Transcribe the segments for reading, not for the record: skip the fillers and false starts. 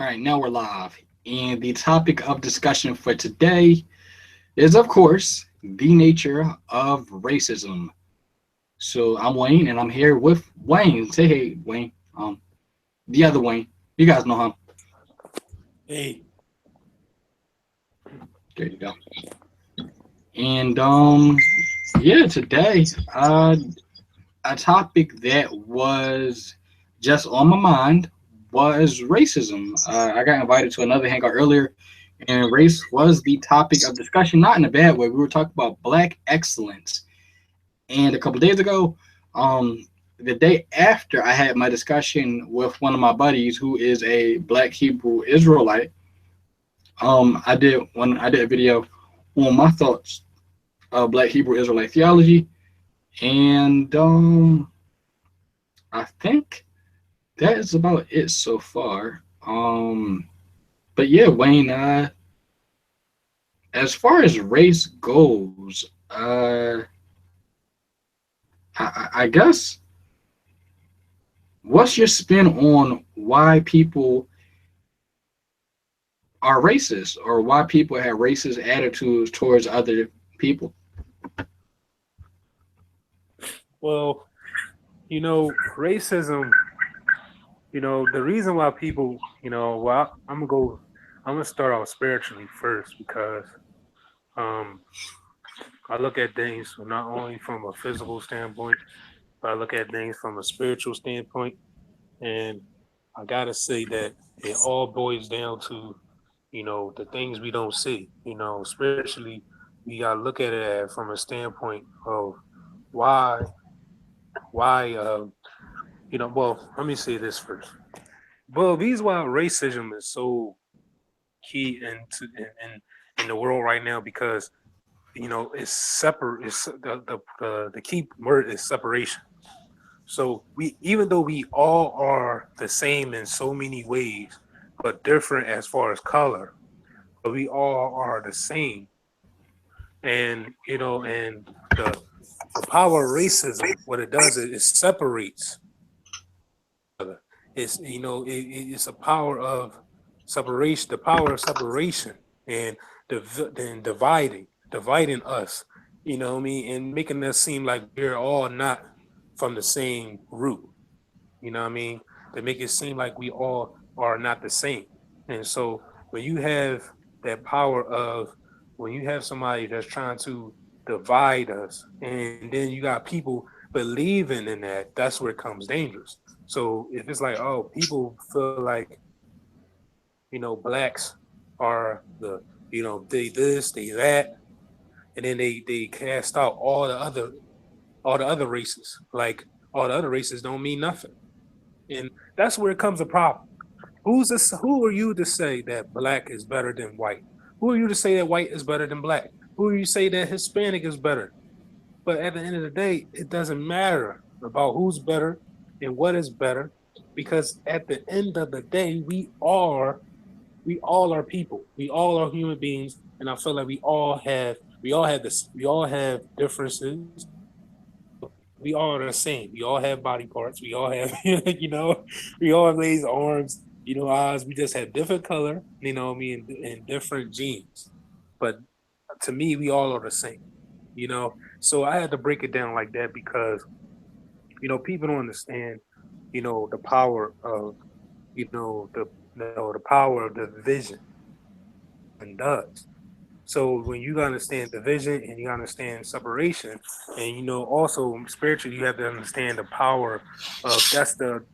All right, now we're live. And the topic of discussion for today is, of course, the nature of racism. So I'm Wayne, and I'm here with Wayne. Say hey, Wayne. The other Wayne. You guys know him. Hey, There you go. And yeah, today, a topic that was just on my mind was racism. I got invited to another hangout earlier, and race was the topic of discussion, not in a bad way. We were talking about black excellence. And a couple days ago, the day after I had my discussion with one of my buddies who is a black Hebrew Israelite, I did a video on my thoughts of black Hebrew Israelite theology, and I think that is about it so far. But yeah, Wayne, as far as race goes, I guess what's your spin on why people are racist or why people have racist attitudes towards other people? well, racism, the reason why people, I'm gonna start off spiritually first because um, I look at things not only from a physical standpoint, but I look at things from a spiritual standpoint. And I gotta say that it all boils down to, the things we don't see. Spiritually, we gotta look at it from a standpoint of why, why, well, let me say this first. Well, these why racism is so key in the world right now because it's separate. It's the key word is separation. So we, even though we all are the same in so many ways, but different as far as color, but we all are the same. And and the power of racism, what it does is it separates. It's it's a power of separation, the power of separation, and then dividing us. You know what I mean, and making us seem like we're all not from the same root. You know what I mean? To make it seem like we all are not the same. And so when you have that power of when you have somebody that's trying to divide us, and then you got people believing in that, that's where it comes dangerous. So if it's like, oh, people feel like, blacks are they this, they that, and then they cast out all the other races. Like all the other races don't mean nothing. And that's where it comes a problem. Who are you to say that black is better than white? Who are you to say that white is better than black? Who are you to say that Hispanic is better? But at the end of the day, it doesn't matter about who's better and what is better, because at the end of the day, we all are people. We all are human beings, and I feel like we all have differences, but we all are the same. We all have body parts. We all have we all have legs, arms, eyes. We just have different color, what I mean, and different genes. But to me, we all are the same. So I had to break it down like that because people don't understand the power of the power of the vision and does. So when you understand division and you understand separation, and also spiritually, you have to understand the power of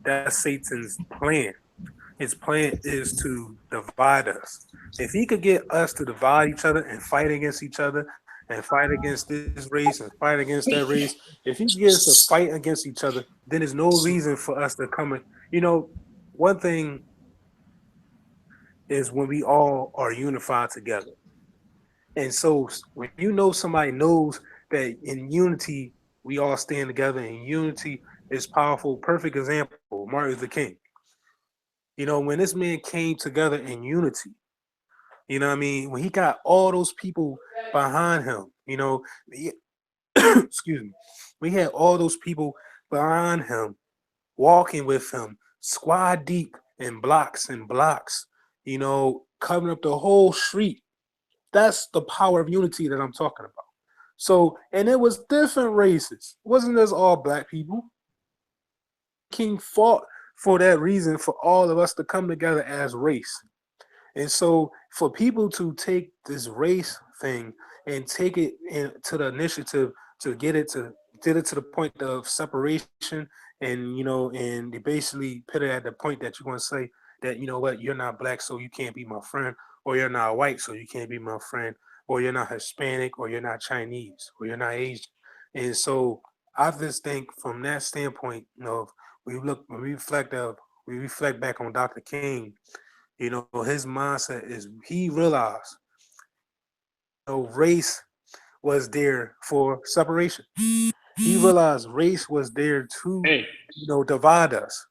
that's Satan's plan. His plan is to divide us. If he could get us to divide each other and fight against each other and fight against this race and fight against that race, if he gets us to fight against each other, then there's no reason for us to come in. One thing is when we all are unified together. And so when somebody knows that in unity we all stand together and unity is powerful, perfect example, Martin Luther King. When this man came together in unity, what I mean, when he got all those people behind him, excuse me, we had all those people behind him, walking with him, squad deep in blocks and blocks. coming up the whole street. That's the power of unity that I'm talking about. So, and it was different races. It wasn't just all black people. King fought for that reason for all of us to come together as race. And so for people to take this race thing and take it into the initiative to get it to the point of separation, and and they basically put it at the point that you're going to say that, you know what, you're not black so you can't be my friend, or you're not white so you can't be my friend, or you're not Hispanic, or you're not Chinese, or you're not Asian. And so I just think from that standpoint, when we reflect back on Dr. King, his mindset is he realized, race was there for separation. He realized race was there to, Hey, divide us,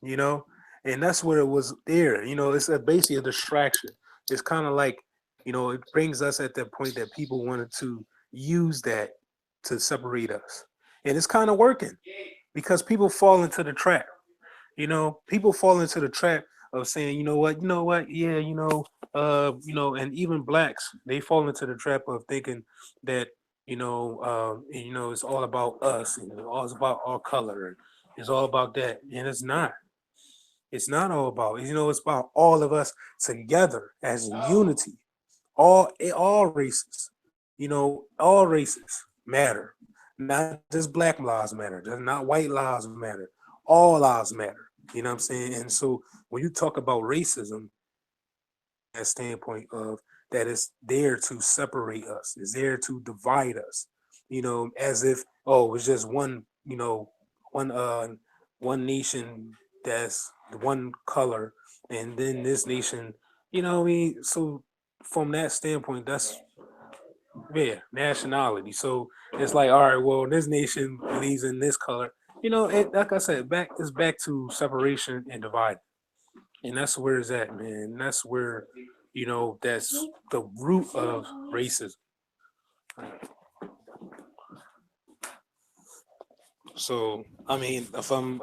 you know, and that's what it was there. It's basically a distraction. It's kind of like, it brings us at that point that people wanted to use that to separate us. And it's kind of working because people fall into the trap. People fall into the trap of saying, yeah, and even blacks, they fall into the trap of thinking that, it's all about us, and it's all about our color, and it's all about that, and it's not. It's not all about, it's about all of us together as unity. All races, all races matter. Not just black lives matter, just not white lives matter. All lives matter. You know what I'm saying? And so when you talk about racism, that standpoint of that is there to separate us, is there to divide us, as if, oh, it's just one one nation that's one color, and then this nation, what I mean? So from that standpoint, that's, yeah, nationality. So it's like, all right, well, this nation believes in this color. Like I said, back to separation and divide. And that's where it's at, man. That's where, that's the root of racism. So I mean, if I'm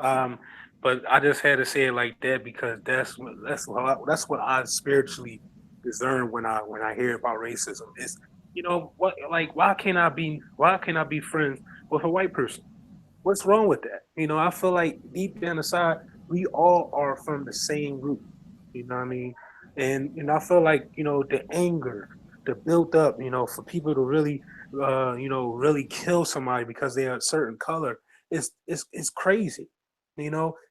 but I just had to say it like that because that's what I spiritually discern when I hear about racism. Is, what, like, why can't I be friends with a white person? What's wrong with that? I feel like deep down inside, we all are from the same root. You know what I mean? And I feel like, the anger, the built up, for people to really, really kill somebody because they are a certain color, is crazy.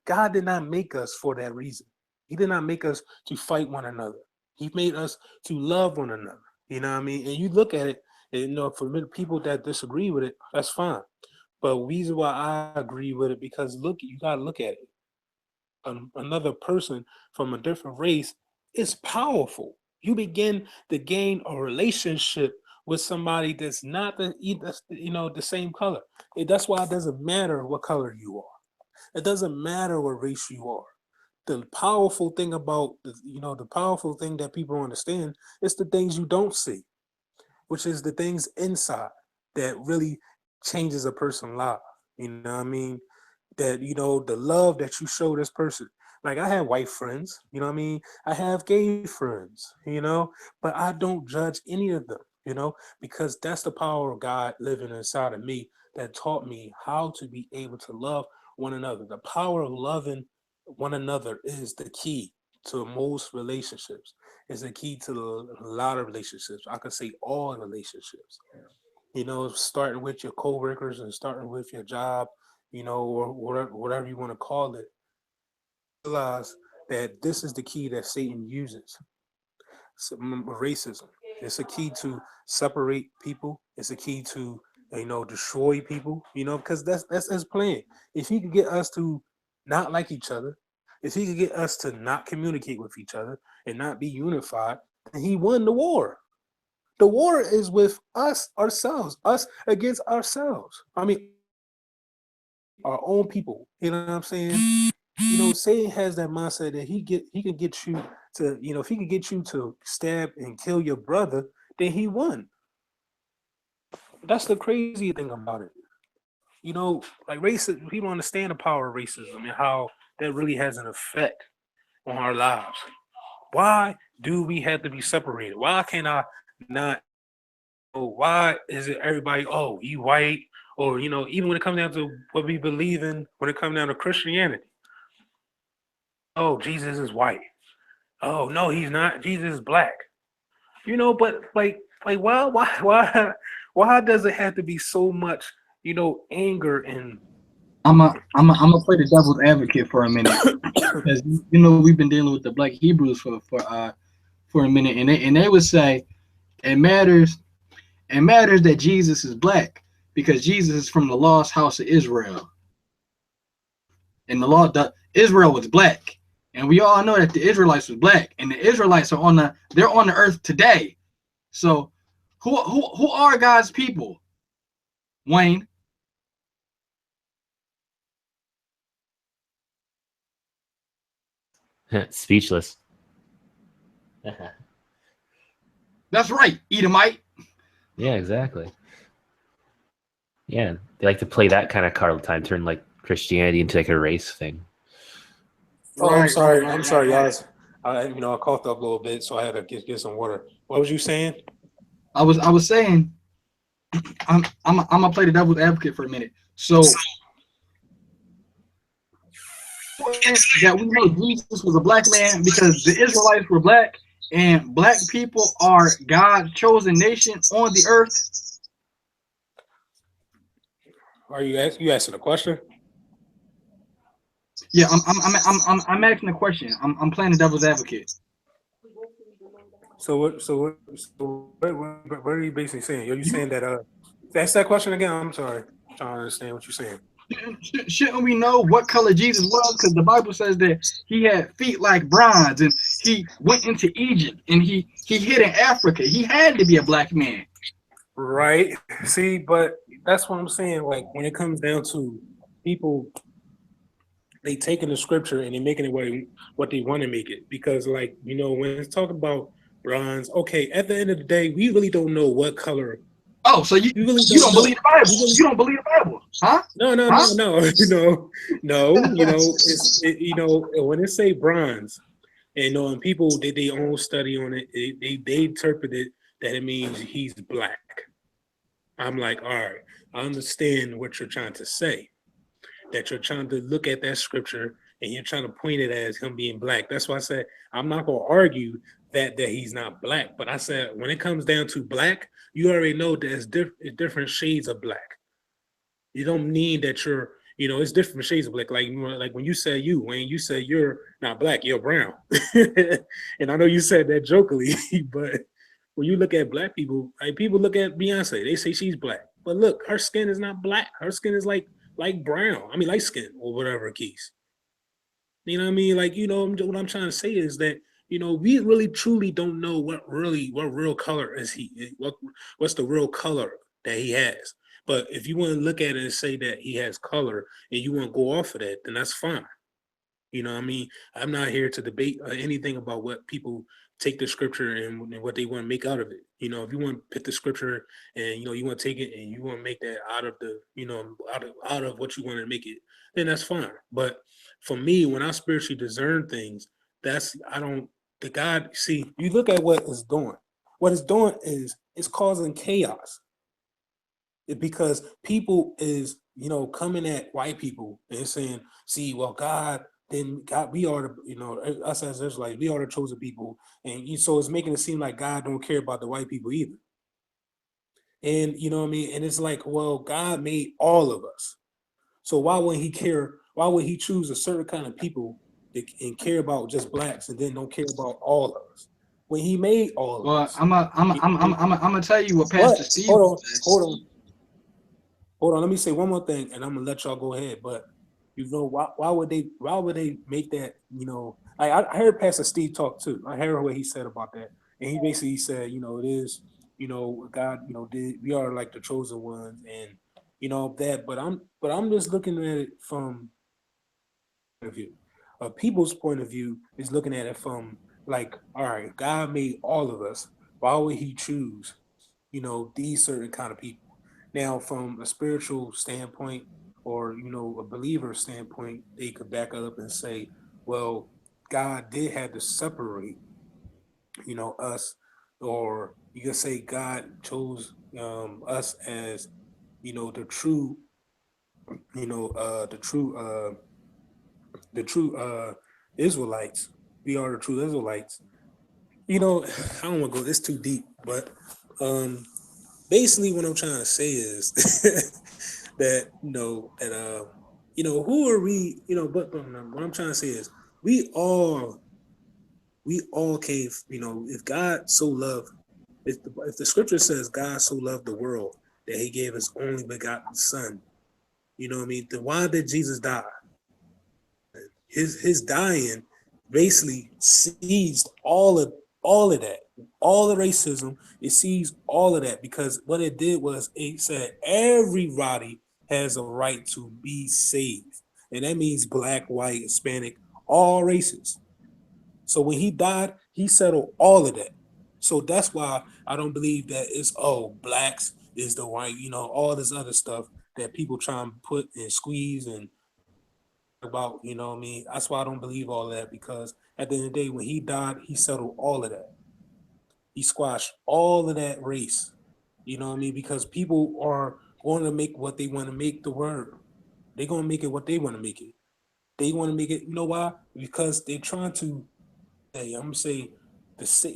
God did not make us for that reason. He did not make us to fight one another. He made us to love one another. You know what I mean? And you look at it, and, for people that disagree with it, that's fine. But the reason why I agree with it, because look, you gotta look at it. Another person from a different race is powerful. You begin to gain a relationship with somebody that's not the same color. That's why it doesn't matter what color you are. It doesn't matter what race you are. The powerful thing about the powerful thing that people understand is the things you don't see, which is the things inside that really changes a person's life. You know what I mean? That, the love that you show this person. Like, I have white friends, you know what I mean? I have gay friends, but I don't judge any of them, because that's the power of God living inside of me that taught me how to be able to love one another. The power of loving one another is the key to most relationships. Is the key to a lot of relationships. I could say all relationships. Starting with your coworkers and starting with your job, or whatever you want to call it. Realize that this is the key that Satan uses. Racism. It's a key to separate people. It's a key to, destroy people. Because that's his plan. If he could get us to not like each other, if he could get us to not communicate with each other and not be unified, then he won the war. The war is with us ourselves, us against ourselves. I mean, our own people. You know what I'm saying? Satan has that mindset that he can get you to, if he could get you to stab and kill your brother, then he won. That's the crazy thing about it. Like, racism, people understand the power of racism and how that really has an effect on our lives. Why do we have to be separated? Why can I not? Why is it everybody? Oh, you white, or even when it comes down to what we believe in, when it comes down to Christianity, oh, Jesus is white. Oh no, he's not. Jesus is black. But like why does it have to be so much, anger and I'm a play the devil's advocate for a minute because we've been dealing with the Black Hebrews for a minute, and they would say it matters it matters that Jesus is black because Jesus is from the lost house of Israel, and Israel was black, and we all know that the Israelites was black, and the Israelites they're on the earth today. So who are God's people, Wayne? Speechless. That's right, Edomite. Yeah, exactly. Yeah, they like to play that kind of card all the time, turn like Christianity into like a race thing. Oh, I'm Right, sorry. right, I'm right, sorry, right. guys. I coughed up a little bit, so I had to get some water. What was you saying? I was saying I'm gonna play the devil's advocate for a minute. So that we know Jesus was a black man because the Israelites were black and black people are God's chosen nation on the earth. Are you asking a question? Yeah, I'm asking a question. I'm playing the devil's advocate. So what are you basically saying? Are you saying that ask that question again? I'm sorry. I'm trying to understand what you're saying. Shouldn't we know what color Jesus was? Because the Bible says that he had feet like bronze, and he went into Egypt, and he hid in Africa. He had to be a black man. Right. See, but that's what I'm saying. Like when it comes down to people, they taking the scripture and they making it what they want to make it. Because like, when it's talking about bronze, okay, at the end of the day, we really don't know what color. Oh, so you We really you don't don't know. believe the Bible? We really, You don't believe the Bible, huh? no, no, no, Huh? no. No. When it say bronze, and people did their own study on it, they interpreted that it means he's black. I'm like, all right, I understand what you're trying to say. That you're trying to look at that scripture and you're trying to point it as him being black. That's why I said I'm not gonna argue that he's not black. But I said when it comes down to black, you already know there's different shades of black. You don't need that it's different shades of black. Like when you say when you say you're not black, you're brown. And I know you said that jokingly, but when you look at black people, like people look at Beyonce, they say she's black. But look, her skin is not black. Her skin is like brown. I mean, light skin or whatever case. You know what I mean? Like, what I'm trying to say is that, we really truly don't know what real color is what's the real color that he has. But if you want to look at it and say that he has color and you want to go off of that, then that's fine. You know what I mean? I'm not here to debate anything about what people take the scripture and what they want to make out of it. If you want to pick the scripture and you want to take it and you want to make that out of the, out of what you want to make it, then that's fine. But for me, when I spiritually discern things, I don't the God see, you look at what it's doing. What it's doing is it's causing chaos. Because people is coming at white people and saying, see, well, God, we are the us as Israelites, we are the chosen people, and so it's making it seem like God don't care about the white people either. And you know what I mean? And it's like, well, God made all of us, so why wouldn't he care? Why would he choose a certain kind of people and care about just blacks and then don't care about all of us when he made all of Well, us? I'm gonna tell you what But Pastor Steve hold on, said. hold on. Let me say one more thing, and I'm gonna let y'all go ahead. But why would they make that? I heard Pastor Steve talk too. I heard what he said about that, and he basically said, it is, God, we are like the chosen ones, and that. But I'm just looking at it from point of view. People's point of view is looking at it from like, all right, God made all of us. Why would He choose, these certain kind of people? Now, from a spiritual standpoint or a believer standpoint, they could back up and say, well, God did have to separate. us, or you can say God chose us as, the true, the true Israelites. We are the true Israelites. I don't want to go this too deep, but um, basically what I'm trying to say is that who are we? But what I'm trying to say is we all we all came. If God so loved, if the scripture says God so loved the world that He gave His only begotten Son, you know what I mean? Then why did Jesus die? His dying basically seized all of that, all the racism. It seized all of that because what it did was it said everybody has a right to be saved, and that means black, white, Hispanic, all races. So when he died, he settled all of that. So that's why I don't believe that it's blacks is the white, all this other stuff that people try and put and squeeze and about, what I mean? That's why I don't believe all that because at the end of the day, when he died, he settled all of that. He squashed all of that race. You know what I mean? Because people are going to make what they want to make the word. They're going to make it what they want to make it. They want to make it, you know why? Because they're trying to, hey, I'm going to say,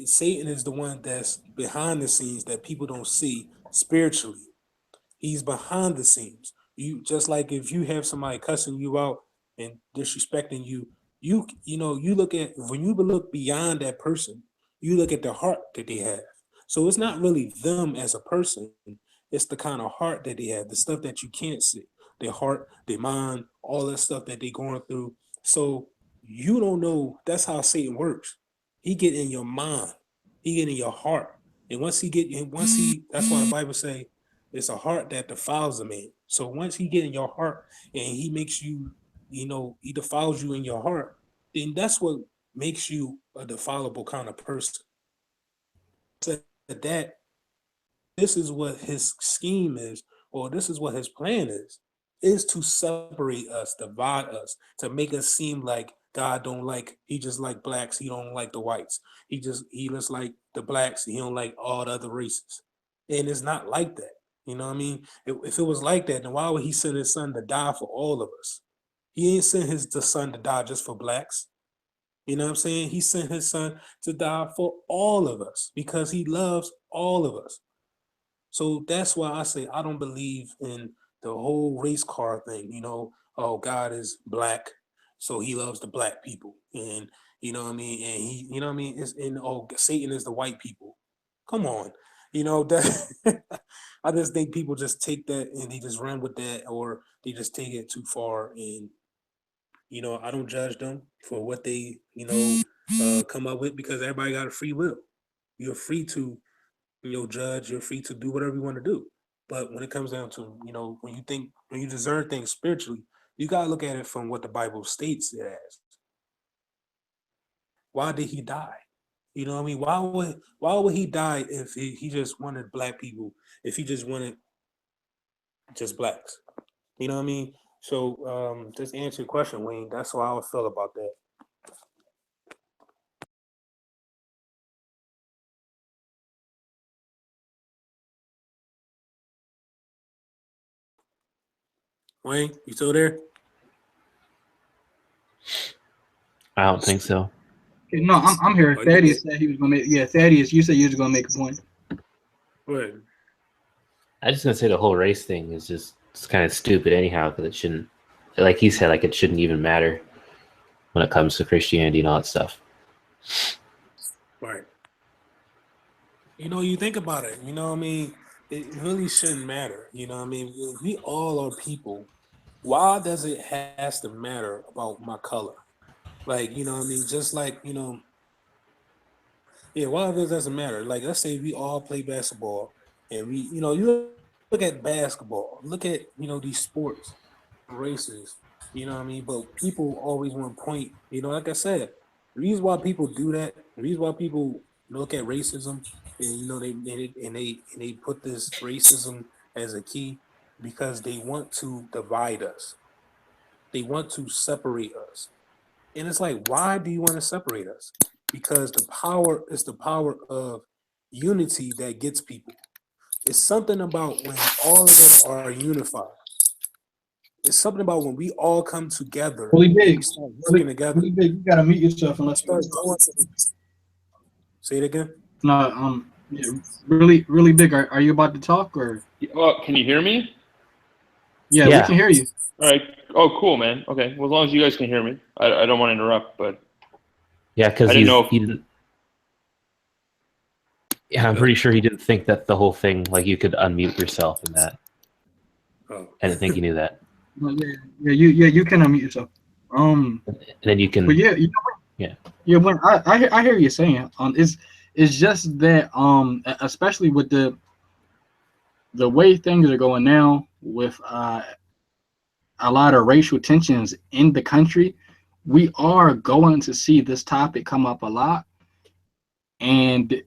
Satan is the one that's behind the scenes that people don't see spiritually. He's behind the scenes. You just like if you have somebody cussing you out and disrespecting you, you look at when you look beyond that person, you look at the heart that they have. So it's not really them as a person, it's the kind of heart that they have, the stuff that you can't see. Their heart, their mind, all that stuff that they're going through. So you don't know that's how Satan works. He get in your mind, he get in your heart. And that's why the Bible say it's a heart that defiles a man. So once he get in your heart and he makes you, he defiles you in your heart, then that's what makes you a defilable kind of person. So that this is what his scheme is, or this is what his plan is to separate us, divide us, to make us seem like God don't like, he just like blacks, he don't like the whites. He just like the blacks, he don't like all the other races. And it's not like that. You know what I mean? If it was like that, then why would he send his son to die for all of us? He ain't sent the son to die just for blacks. You know what I'm saying? He sent his son to die for all of us because he loves all of us. So that's why I say I don't believe in the whole race car thing. Oh, God is black, so he loves the black people, and you know what I mean. And what I mean. It's and Satan is the white people. Come on, that. I just think people just take that and they just run with that, or they just take it too far. And I don't judge them for what they come up with because everybody got a free will. You're free to judge, you're free to do whatever you want to do. But when it comes down to, when you discern things spiritually, you gotta look at it from what the Bible states it as. Why did he die? You know what I mean? Why would he die if he just wanted black people, if he just wanted just blacks? You know what I mean? So just answer your question, Wayne. That's how I would feel about that. Wayne, you still there? I don't think so. No, I'm here. Thaddeus said he was gonna make. Yeah, Thaddeus, you said you was gonna make a point. Go ahead. I just gonna say the whole race thing is just it's kind of stupid anyhow because it shouldn't, like he said, like it shouldn't even matter when it comes to Christianity and all that stuff. Right. You think about it, what I mean? It really shouldn't matter. I mean? We all are people. Why does it has to matter about my color? Like, what I mean? Just like, yeah, why does it doesn't matter? Like, let's say we all play basketball and you look at basketball, look at, these sports, races, you know what I mean? But people always want to point, like I said, the reason why people do that, the reason why people look at racism and they put this racism as a key because they want to divide us. They want to separate us. And it's like, why do you want to separate us? because the power of unity that gets people. It's something about when all of us are unified. It's something about when we all come together Really and big. we start working together. Really big. You gotta mute yourself We unless you start going to say it again. no, yeah, really, really big. Are you about to talk or? Oh, can you hear me? Yeah, we Yeah. can hear you. All right. Oh, cool, man. Okay. Well, as long as you guys can hear me, I don't want to interrupt, but Yeah, because I didn't know if- he didn't. Yeah, I'm pretty sure he didn't think that the whole thing, like you could unmute yourself in that. Oh. I didn't think you knew that. Well, you can unmute yourself. And then you can. But yeah, Yeah. yeah. When I hear you saying, it's just that especially with the way things are going now with a lot of racial tensions in the country, we are going to see this topic come up a lot, and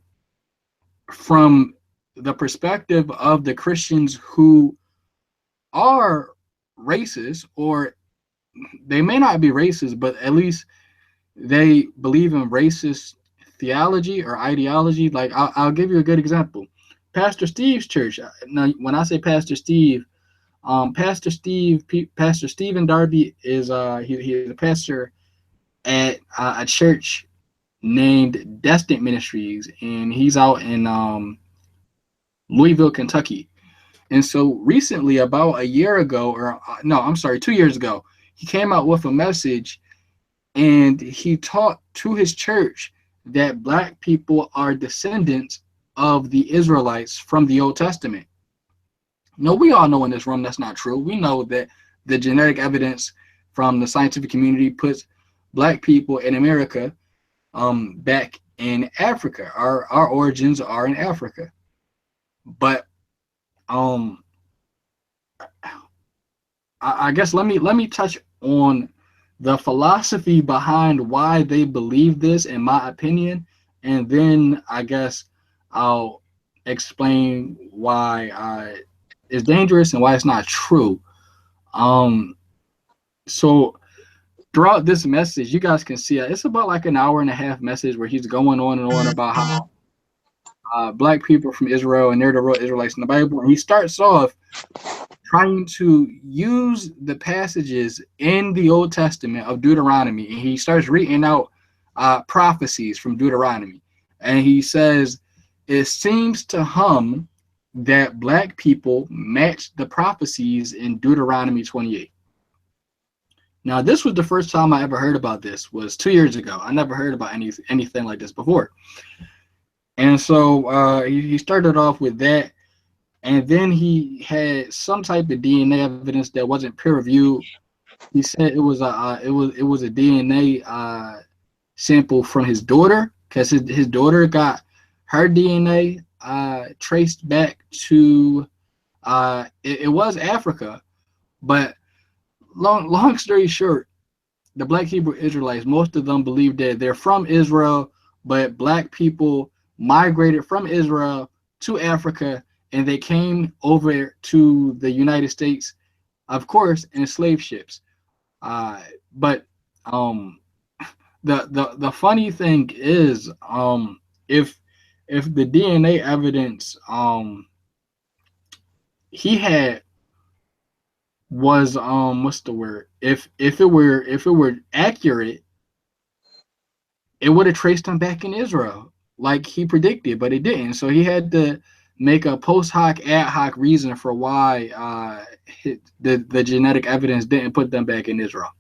from the perspective of the Christians who are racist, or they may not be racist, but at least they believe in racist theology or ideology. Like I'll give you a good example. Pastor Steve's church. Now, when I say Pastor Steve, Pastor Stephen Darby is he's a pastor at a church named Destined Ministries, and he's out in Louisville, Kentucky. And so recently, about a year ago, or no, I'm sorry, 2 years ago, he came out with a message, and he taught to his church that black people are descendants of the Israelites from the Old Testament. No, we all know in this room that's not true. We know that the genetic evidence from the scientific community puts black people in America back in Africa. Our origins are in Africa. But I guess let me touch on the philosophy behind why they believe this, in my opinion, and then I guess I'll explain why it's dangerous and why it's not true. So throughout this message, you guys can see it's about like an hour and a half message where he's going on and on about how black people from Israel and they're the real Israelites in the Bible, and he starts off trying to use the passages in the Old Testament of Deuteronomy, and he starts reading out prophecies from Deuteronomy, and he says it seems to him that black people match the prophecies in Deuteronomy 28. Now, this was the first time I ever heard about this, was 2 years ago. I never heard about anything like this before. And so he started off with that, and then he had some type of DNA evidence that wasn't peer reviewed. He said it was a DNA sample from his daughter, because his daughter got her DNA traced back to it was Africa, but long story short, the black Hebrew Israelites, most of them believe that they're from Israel, but black people migrated from Israel to Africa, and they came over to the United States, of course, in slave ships. But the funny thing is, if the DNA evidence he had was what's the word? If it were accurate, it would have traced him back in Israel like he predicted, but it didn't. So he had to make a post hoc, ad hoc reason for why the genetic evidence didn't put them back in Israel.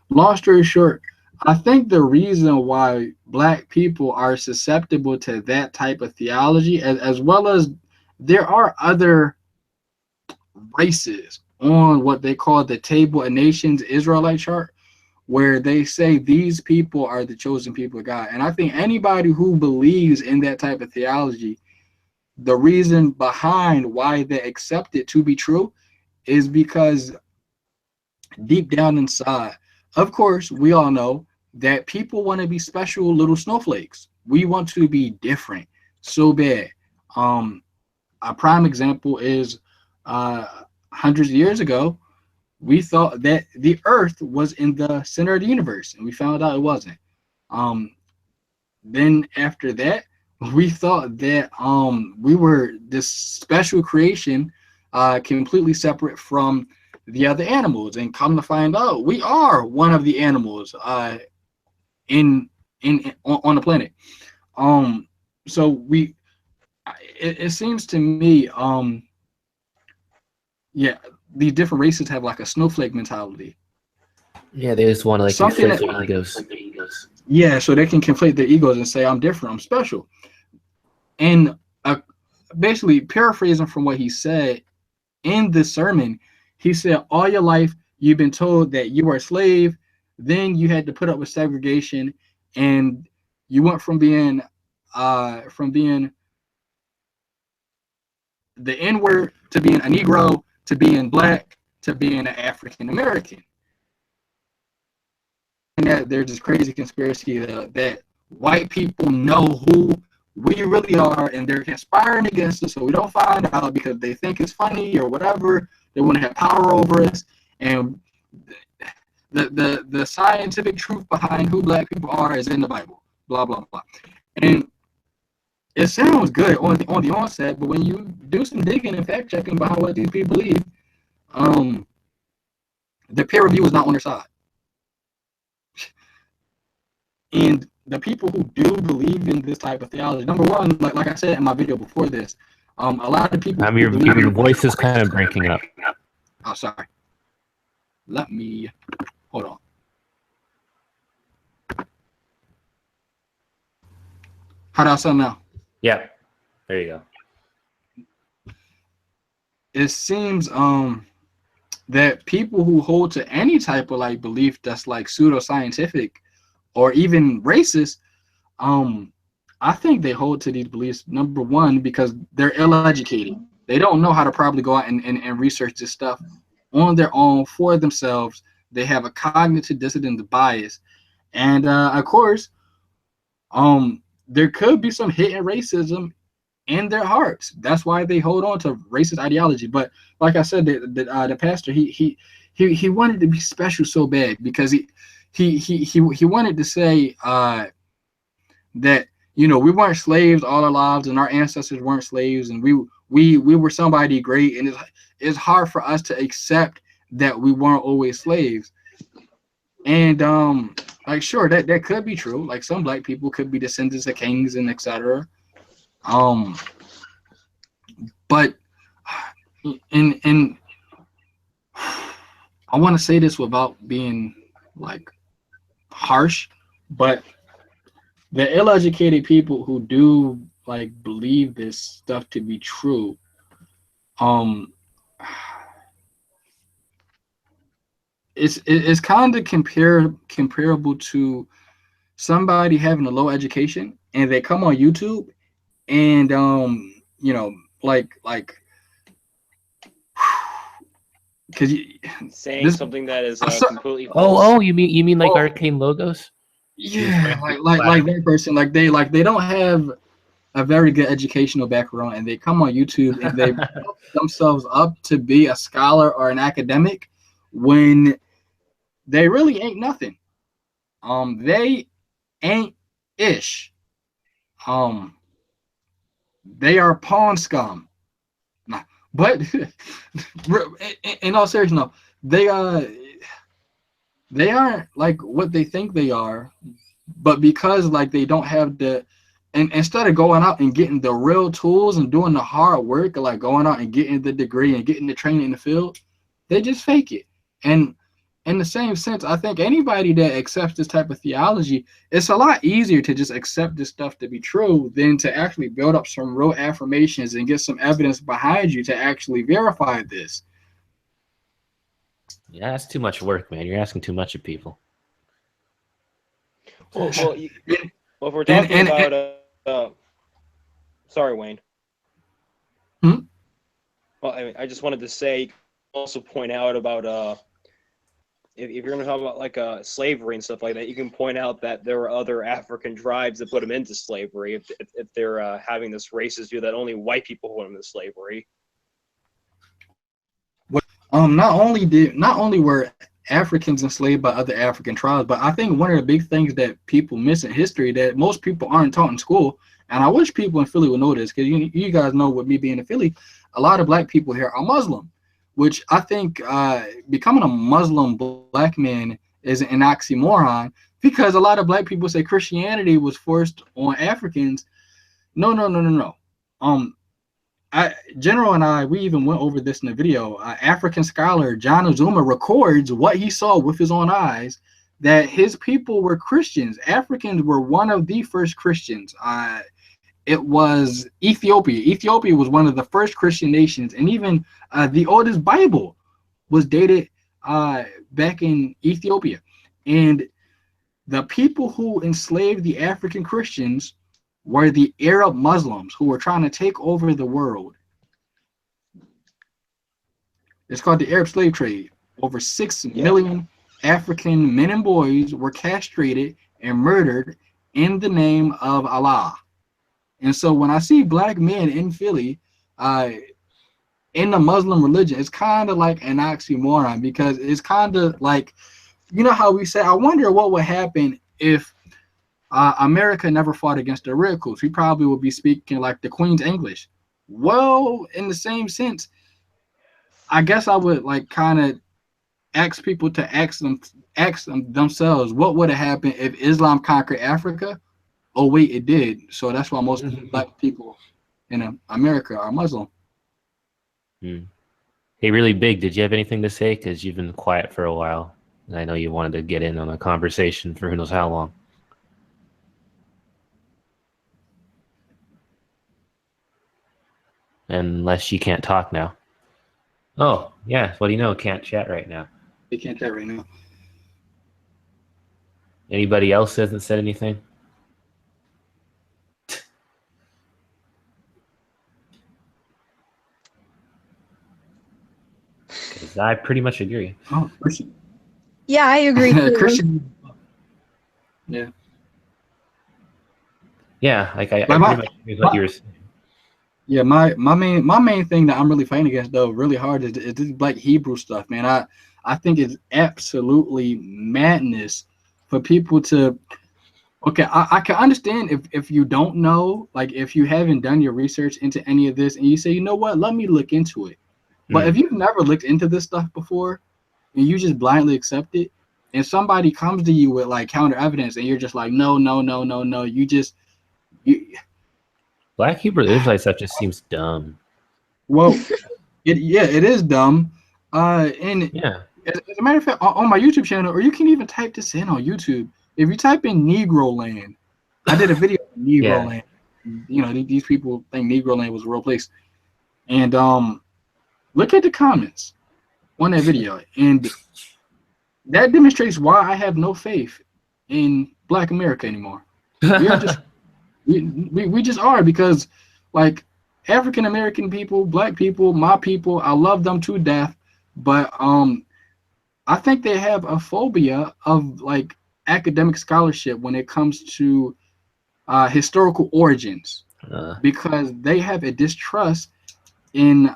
Long story short, I think the reason why black people are susceptible to that type of theology, as well as there are other races on what they call the Table of Nations Israelite chart, where they say these people are the chosen people of God. And I think anybody who believes in that type of theology, the reason behind why they accept it to be true is because deep down inside, of course, we all know that people want to be special little snowflakes. We want to be different so bad. A prime example is hundreds of years ago, we thought that the earth was in the center of the universe, and we found out it wasn't. then after that, we thought that we were this special creation, completely separate from the other animals, and come to find out we are one of the animals on the planet. So it seems to me, yeah, these different races have like a snowflake mentality. Yeah, they just want to like Something inflate that their egos. Yeah, so they can conflate their egos and say I'm different, I'm special. And basically paraphrasing from what he said in this sermon, he said all your life you've been told that you were a slave, then you had to put up with segregation, and you went from being the N-word to being a Negro to being black to being an African American. And that there's this crazy conspiracy that white people know who we really are, and they're conspiring against us so we don't find out because they think it's funny or whatever. They want to have power over us. And the scientific truth behind who black people are is in the Bible. Blah blah blah. And it sounds good on the onset, but when you do some digging and fact checking behind what these people believe, the peer review is not on their side. And the people who do believe in this type of theology, number one, like I said in my video before this, a lot of people. Your voice is kind of breaking up. Oh, sorry. Let me hold on. How do I sound now? Yeah, there you go. It seems that people who hold to any type of like belief that's like pseudoscientific or even racist, I think they hold to these beliefs, number one, because they're ill-educated. They don't know how to probably go out and research this stuff on their own for themselves. They have a cognitive dissonance bias. And of course, there could be some hidden racism in their hearts. That's why they hold on to racist ideology. But like I said, the pastor, he wanted to be special so bad because he wanted to say that, you know, we weren't slaves all our lives and our ancestors weren't slaves and we were somebody great, and it's hard for us to accept that we weren't always slaves. And like, sure, that could be true. Like, some black people could be descendants of kings and etc. But and I want to say this without being like harsh, but the ill-educated people who do like believe this stuff to be true, it's kind of comparable to somebody having a low education and they come on YouTube and you know, like because saying something that is completely false. Oh, you mean like arcane logos? Yeah, like that person, like they don't have a very good educational background, and they come on YouTube and they build themselves up to be a scholar or an academic when they really ain't nothing. They ain't ish. They are pawn scum. Nah, but in all seriousness, no, they aren't like what they think they are, but because like they don't have and instead of going out and getting the real tools and doing the hard work, like going out and getting the degree and getting the training in the field, they just fake it. And in the same sense, I think anybody that accepts this type of theology, it's a lot easier to just accept this stuff to be true than to actually build up some real affirmations and get some evidence behind you to actually verify this. Yeah, that's too much work, man. You're asking too much of people. Well, if we're talking about, sorry, Wayne. Hmm? Well, I just wanted to say, also point out about if you're going to talk about like slavery and stuff like that, you can point out that there were other African tribes that put them into slavery. If they're having this racist view that only white people put them into slavery. Not only were Africans enslaved by other African tribes. But I think one of the big things that people miss in history that most people aren't taught in school, and I wish people in Philly would know this, because you guys know, with me being in Philly, a lot of black people here are Muslim, which I think becoming a Muslim black man is an oxymoron, because a lot of black people say Christianity was forced on Africans. No. General and I, we even went over this in the video. African scholar John Azuma records what he saw with his own eyes, that his people were Christians. Africans were one of the first Christians. It was Ethiopia. Ethiopia was one of the first Christian nations, and even the oldest Bible was dated back in Ethiopia. And the people who enslaved the African Christians were the Arab Muslims who were trying to take over the world. It's called the Arab slave trade. Over 6 million African men and boys were castrated and murdered in the name of Allah. And so when I see black men in Philly in the Muslim religion, it's kind of like an oxymoron, because it's kind of like, you know how we say, I wonder what would happen if America never fought against the radicals. We probably would be speaking like the Queen's English. Well, in the same sense, I guess I would like kind of ask people to ask them themselves, what would have happened if Islam conquered Africa? Oh wait, it did. So that's why most black people in America are Muslim. Hey, really big, did you have anything to say? Because you've been quiet for a while, and I know you wanted to get in on a conversation for who knows how long. Unless you can't talk now. Oh, yeah, what do you know? Can't chat right now. They can't chat right now. Anybody else hasn't said anything? Because I pretty much agree. Oh, Christian. Yeah, I agree too. Christian. Yeah. Yeah, like I pretty much agree with what you were saying. Yeah, my main thing that I'm really fighting against, though, really hard, is this Black Hebrew stuff, man. I think it's absolutely madness for people to. Okay, I can understand if you don't know, like if you haven't done your research into any of this, and you say, you know what, let me look into it. But if you've never looked into this stuff before, and you just blindly accept it, and somebody comes to you with like counter evidence, and you're just like, no, you. Black Hebrew Israelite stuff just seems dumb. Well, it is dumb. And yeah, as a matter of fact, on my YouTube channel, or you can even type this in on YouTube. If you type in Negro Land, I did a video on Negro Land. You know, these people think Negro Land was a real place. And look at the comments on that video, and that demonstrates why I have no faith in Black America anymore. We are just we just are, because like African American people, Black people, my people, I love them to death, but I think they have a phobia of like academic scholarship when it comes to historical origins, because they have a distrust in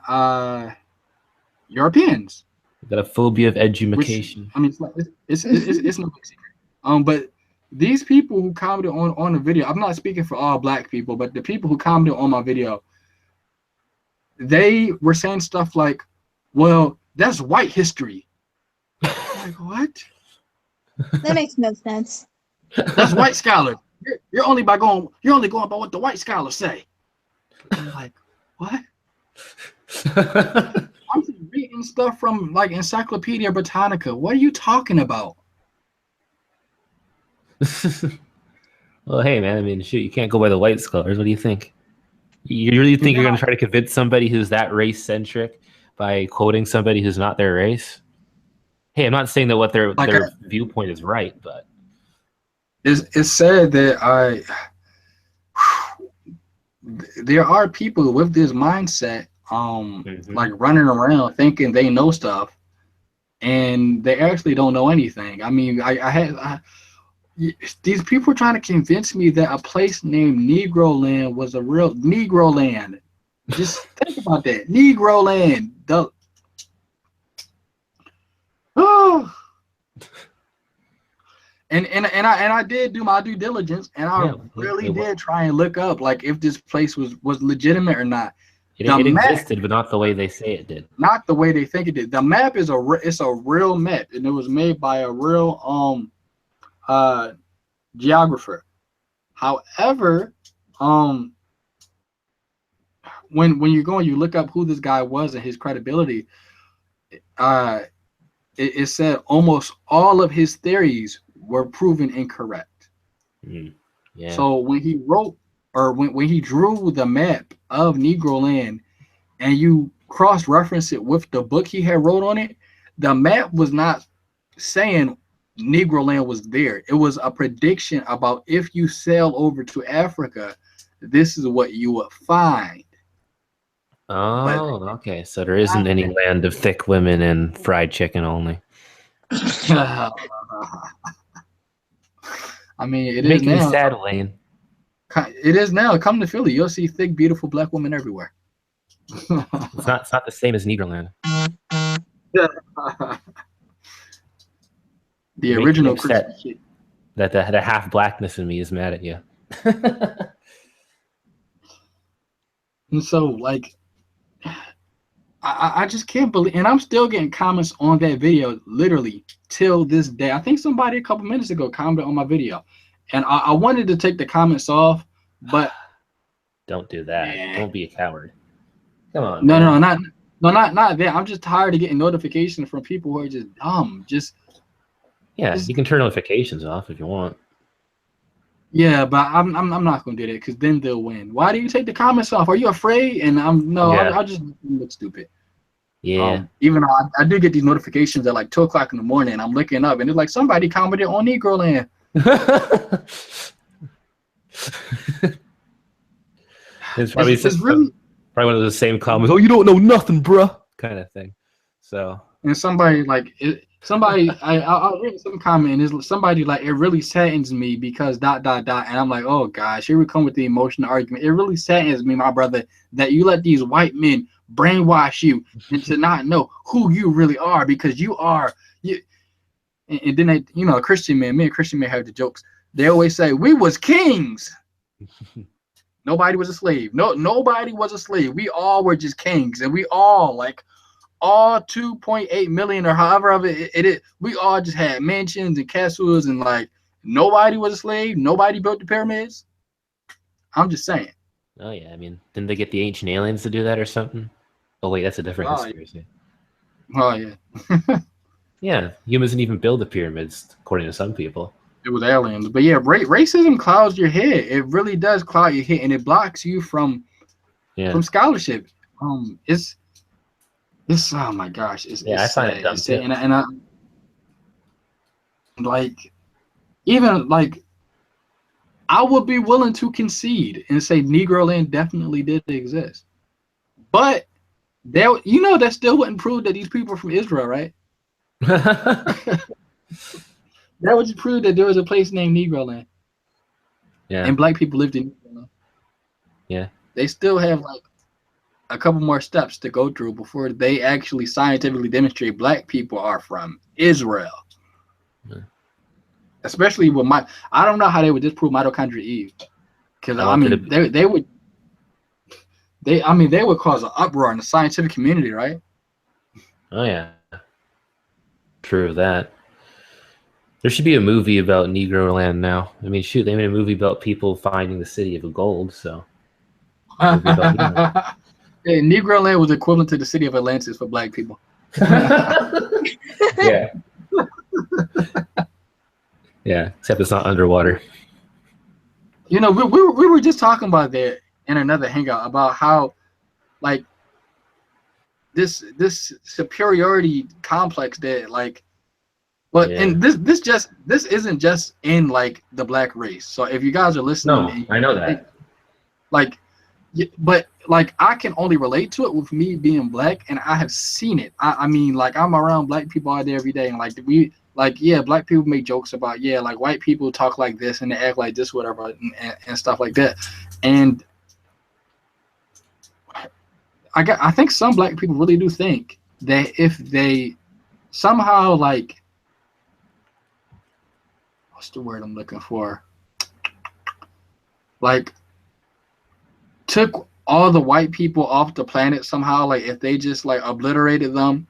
Europeans. Got a phobia of education. I mean, it's no big secret. But these people who commented on the video, I'm not speaking for all Black people, but the people who commented on my video, they were saying stuff like, well, that's white history. Like, what? That makes no sense. That's white scholars. You're only going by what the white scholars say. I'm like, what? I'm just reading stuff from like Encyclopedia Britannica. What are you talking about? Well, hey, man, I mean, shoot, you can't go by the white scholars. What do you think? You really think you're going to try to convince somebody who's that race-centric by quoting somebody who's not their race? Hey, I'm not saying that what their viewpoint is right, but it's said that there are people with this mindset, like running around thinking they know stuff, and they actually don't know anything. I mean, these people are trying to convince me that a place named Negro Land was a real Negro Land. Just think about that. Negro Land. I did do my due diligence, and I really did try and look up like if this place was legitimate or not. It existed, but not the way they say it did. Not the way they think it did. The map is it's a real map, and it was made by a real geographer. However, when you go and you look up who this guy was and his credibility, it said almost all of his theories were proven incorrect. Yeah. So when he wrote or when he drew the map of Negro Land and you cross-reference it with the book he had wrote on it, the map was not saying Negro Land was there. It was a prediction about if you sail over to Africa, this is what you will find. Oh, okay. So there isn't any land of thick women and fried chicken only. I mean, it is making now. Me sad, Lane. It is now. Come to Philly, you'll see thick, beautiful black women everywhere. It's not the same as Negro Land. The original Christian shit. That the half blackness in me is mad at you. And so, like, I just can't believe, and I'm still getting comments on that video literally till this day. I think somebody a couple minutes ago commented on my video, and I wanted to take the comments off, but don't do that. Don't be a coward. Come on. No, not that. I'm just tired of getting notifications from people who are just dumb. You can turn notifications off if you want. Yeah, but I'm not gonna do that because then they'll win. Why do you take the comments off? Are you afraid? And I'll just look stupid. Yeah. Even though I do get these notifications at like 2:00 in the morning, and I'm looking up and it's like somebody commented on Negro Land. It's probably one of the same comments. Oh, you don't know nothing, bruh, kind of thing. So. And somebody I'll read some comment and it's somebody like, it really saddens me because ... and I'm like, oh gosh, here we come with the emotional argument. It really saddens me, my brother, that you let these white men brainwash you and to not know who you really are, because you are you. And then they, me and Christian man have the jokes. They always say we was kings. Nobody was a slave. Nobody was a slave. We all were just kings, and we all all 2.8 million or however it is, we all just had mansions and castles, and like nobody was a slave. Nobody built the pyramids. I'm just saying. Oh yeah, I mean, didn't they get the ancient aliens to do that or something? Oh wait, that's a different conspiracy. Oh yeah. Yeah, humans didn't even build the pyramids, according to some people. It was aliens, but yeah, racism clouds your head. It really does cloud your head, and it blocks you from scholarship. It's oh my gosh, it's I find it dumb too. And I like, even like, I would be willing to concede and say Negro Land definitely did exist, but that still wouldn't prove that these people are from Israel, right? That would just prove that there was a place named Negro Land. Yeah. And black people lived in Negro Land. Yeah. They still have like a couple more steps to go through before they actually scientifically demonstrate black people are from Israel. Yeah. Especially with I don't know how they would disprove mitochondria Eve. Because they would cause an uproar in the scientific community, right? Oh yeah. True of that. There should be a movie about Negro Land now. I mean, shoot, they made a movie about people finding the city of gold, so. Yeah, Negro Land was equivalent to the city of Atlantis for black people. Yeah. Yeah, except it's not underwater. We were just talking about that in another hangout about how, like, this superiority complex that and this isn't just in like the black race. So if you guys are listening, I know that. But like I can only relate to it with me being black, and I have seen it. I mean, like I'm around black people all day every day, and black people make jokes about like white people talk like this and they act like this, whatever, and stuff like that. And I think some black people really do think that if they somehow what's the word I'm looking for? Like, took all the white people off the planet somehow, like if they just like obliterated them,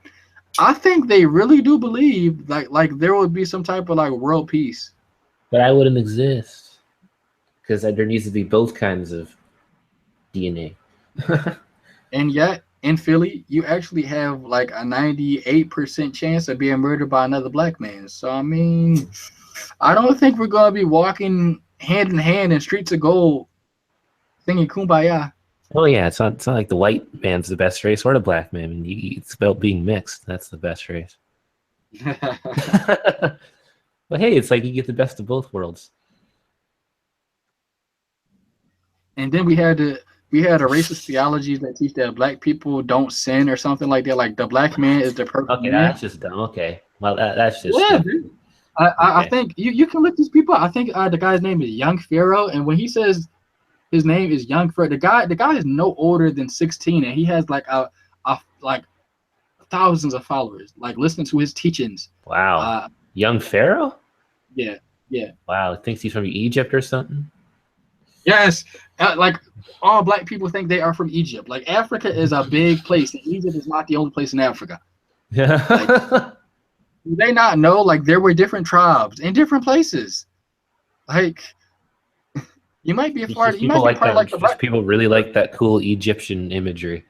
I think they really do believe like there would be some type of like world peace. But I wouldn't exist because there needs to be both kinds of DNA. And yet in Philly, you actually have like a 98% chance of being murdered by another black man. So I mean, I don't think we're gonna be walking hand in hand in streets of gold singing Kumbaya. Oh yeah, it's not like the white man's the best race or the black man. I mean, it's about being mixed. That's the best race. But hey, it's like you get the best of both worlds. And then we had a racist theology that teach that black people don't sin or something like that. Like the black man is the perfect Okay, man. that's just dumb. Okay, well that's just Yeah, dumb. dude. I think you can look these people up. I think the guy's name is Young Pharaoh, and when he says his name is Young Pharaoh, the guy is no older than 16, and he has like like thousands of followers, like listening to his teachings. Wow, Young Pharaoh? Yeah. Wow, thinks he's from Egypt or something. Yes, like all black people think they are from Egypt. Like Africa is a big place, and Egypt is not the only place in Africa. Yeah. Do they not know like there were different tribes in different places? Like you might be a part. You might be part of like the black. People really like that cool Egyptian imagery.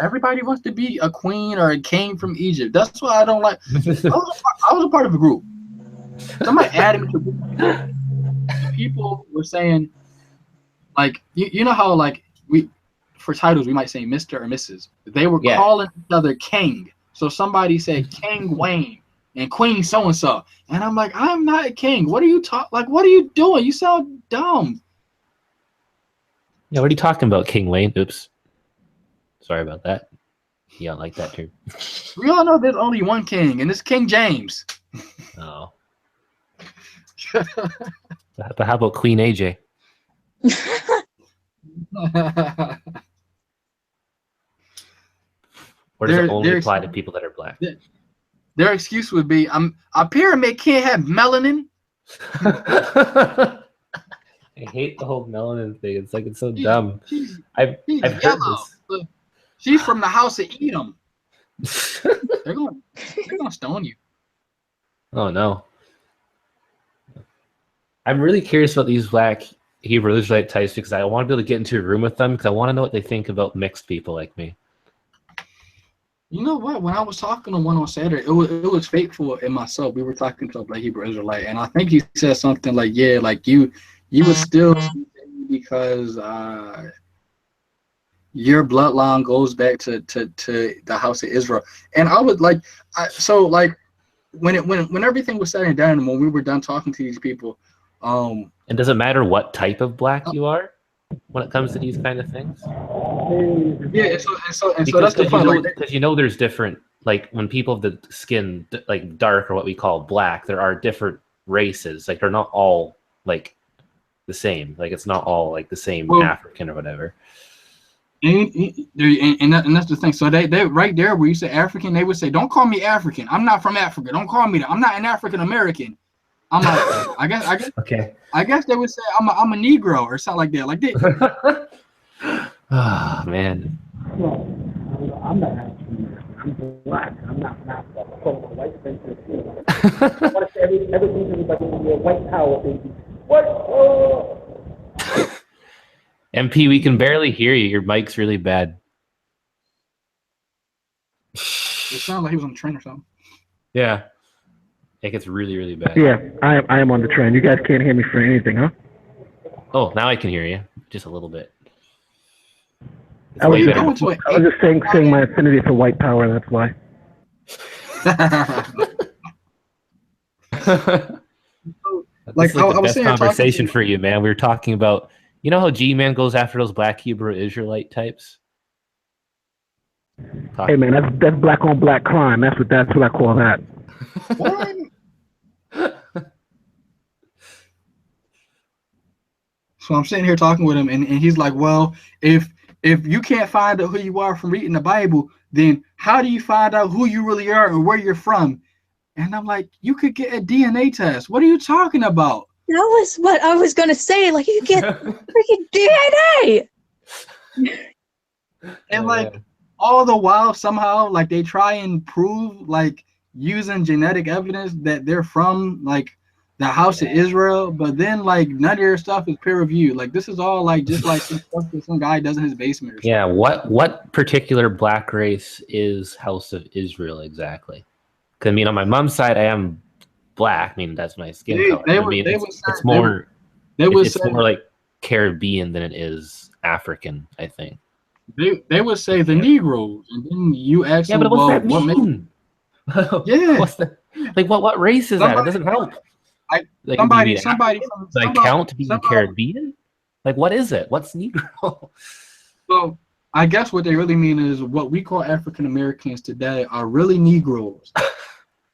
Everybody wants to be a queen or a king from Egypt. That's why I don't like. I was a part of a group. Somebody added me to a group. People were saying, like, you know how like we for titles we might say Mr. or Mrs. They were calling each other king. So somebody said King Wayne and Queen so and so, and I'm like, I'm not a king. What are you Like, what are you doing? You sound dumb. Yeah, what are you talking about, King Wayne? Oops. Sorry about that. You don't like that term. We all know there's only one king, and it's King James. Oh. But how about Queen AJ? Or does it only apply to people that are black? Their excuse would be, a pyramid can't have melanin. I hate the whole melanin thing. It's like it's so dumb. I've heard yellow. this. She's from the house of Edom. They're gonna stone you. Oh no. I'm really curious about these black Hebrew Israelite types because I want to be able to get into a room with them because I want to know what they think about mixed people like me. You know what? When I was talking to one on Saturday, it was Faithful and myself. We were talking to a black Hebrew Israelite, and I think he said something like, "Yeah, like you would still because your bloodline goes back to the house of Israel." And I would like, so like when everything was said and done, and when we were done talking to these people, and does it matter what type of black you are when it comes to these kind of things? Yeah, so that's the fun. Because you know there's different, like when people have the skin like dark or what we call black, there are different races. Like they're not all like the same. Like it's not all like the same African or whatever. And that's the thing. So they right there where you say African, they would say, "Don't call me African. I'm not from Africa. Don't call me that. I'm not an African American." I'm like, I guess okay. I guess they would say I'm a Negro or something like that. Like that. Oh man. Well, I'm not African. I'm black. I'm not white face. I want to say everything to everybody white power, baby. What? Oh. MP, we can barely hear you. Your mic's really bad. It sounded like he was on the train or something. Yeah. It gets really, really bad. Yeah, I am on the train. You guys can't hear me for anything, huh? Oh, now I can hear you. Just a little bit. I was just saying my affinity for white power, that's why. Like this is the best conversation for you, man. We were talking about, you know how G-Man goes after those black Hebrew Israelite types? Hey man, that's black on black crime. That's what I call that. What? So I'm sitting here talking with him, and he's like, "Well, if you can't find out who you are from reading the Bible, then how do you find out who you really are and where you're from?" And I'm like, you could get a DNA test. What are you talking about? That was what I was gonna say. Like, you get freaking DNA. And like all the while somehow like they try and prove like using genetic evidence that they're from like the house of Israel, but then like none of your stuff is peer reviewed. Like this is all like just like some stuff that some guy does in his basement or something. Yeah, what particular black race is House of Israel exactly? Because I mean, on my mom's side, I am black. I mean, that's my skin color. It's more like Caribbean than it is African, I think. They would say the Negroes, and then you ask them, but what's that what mean? Yeah, what's the like? What race is that? It doesn't help. Like, somebody count to be Caribbean? Like, what is it? What's Negro? So I guess what they really mean is what we call African Americans today are really Negroes,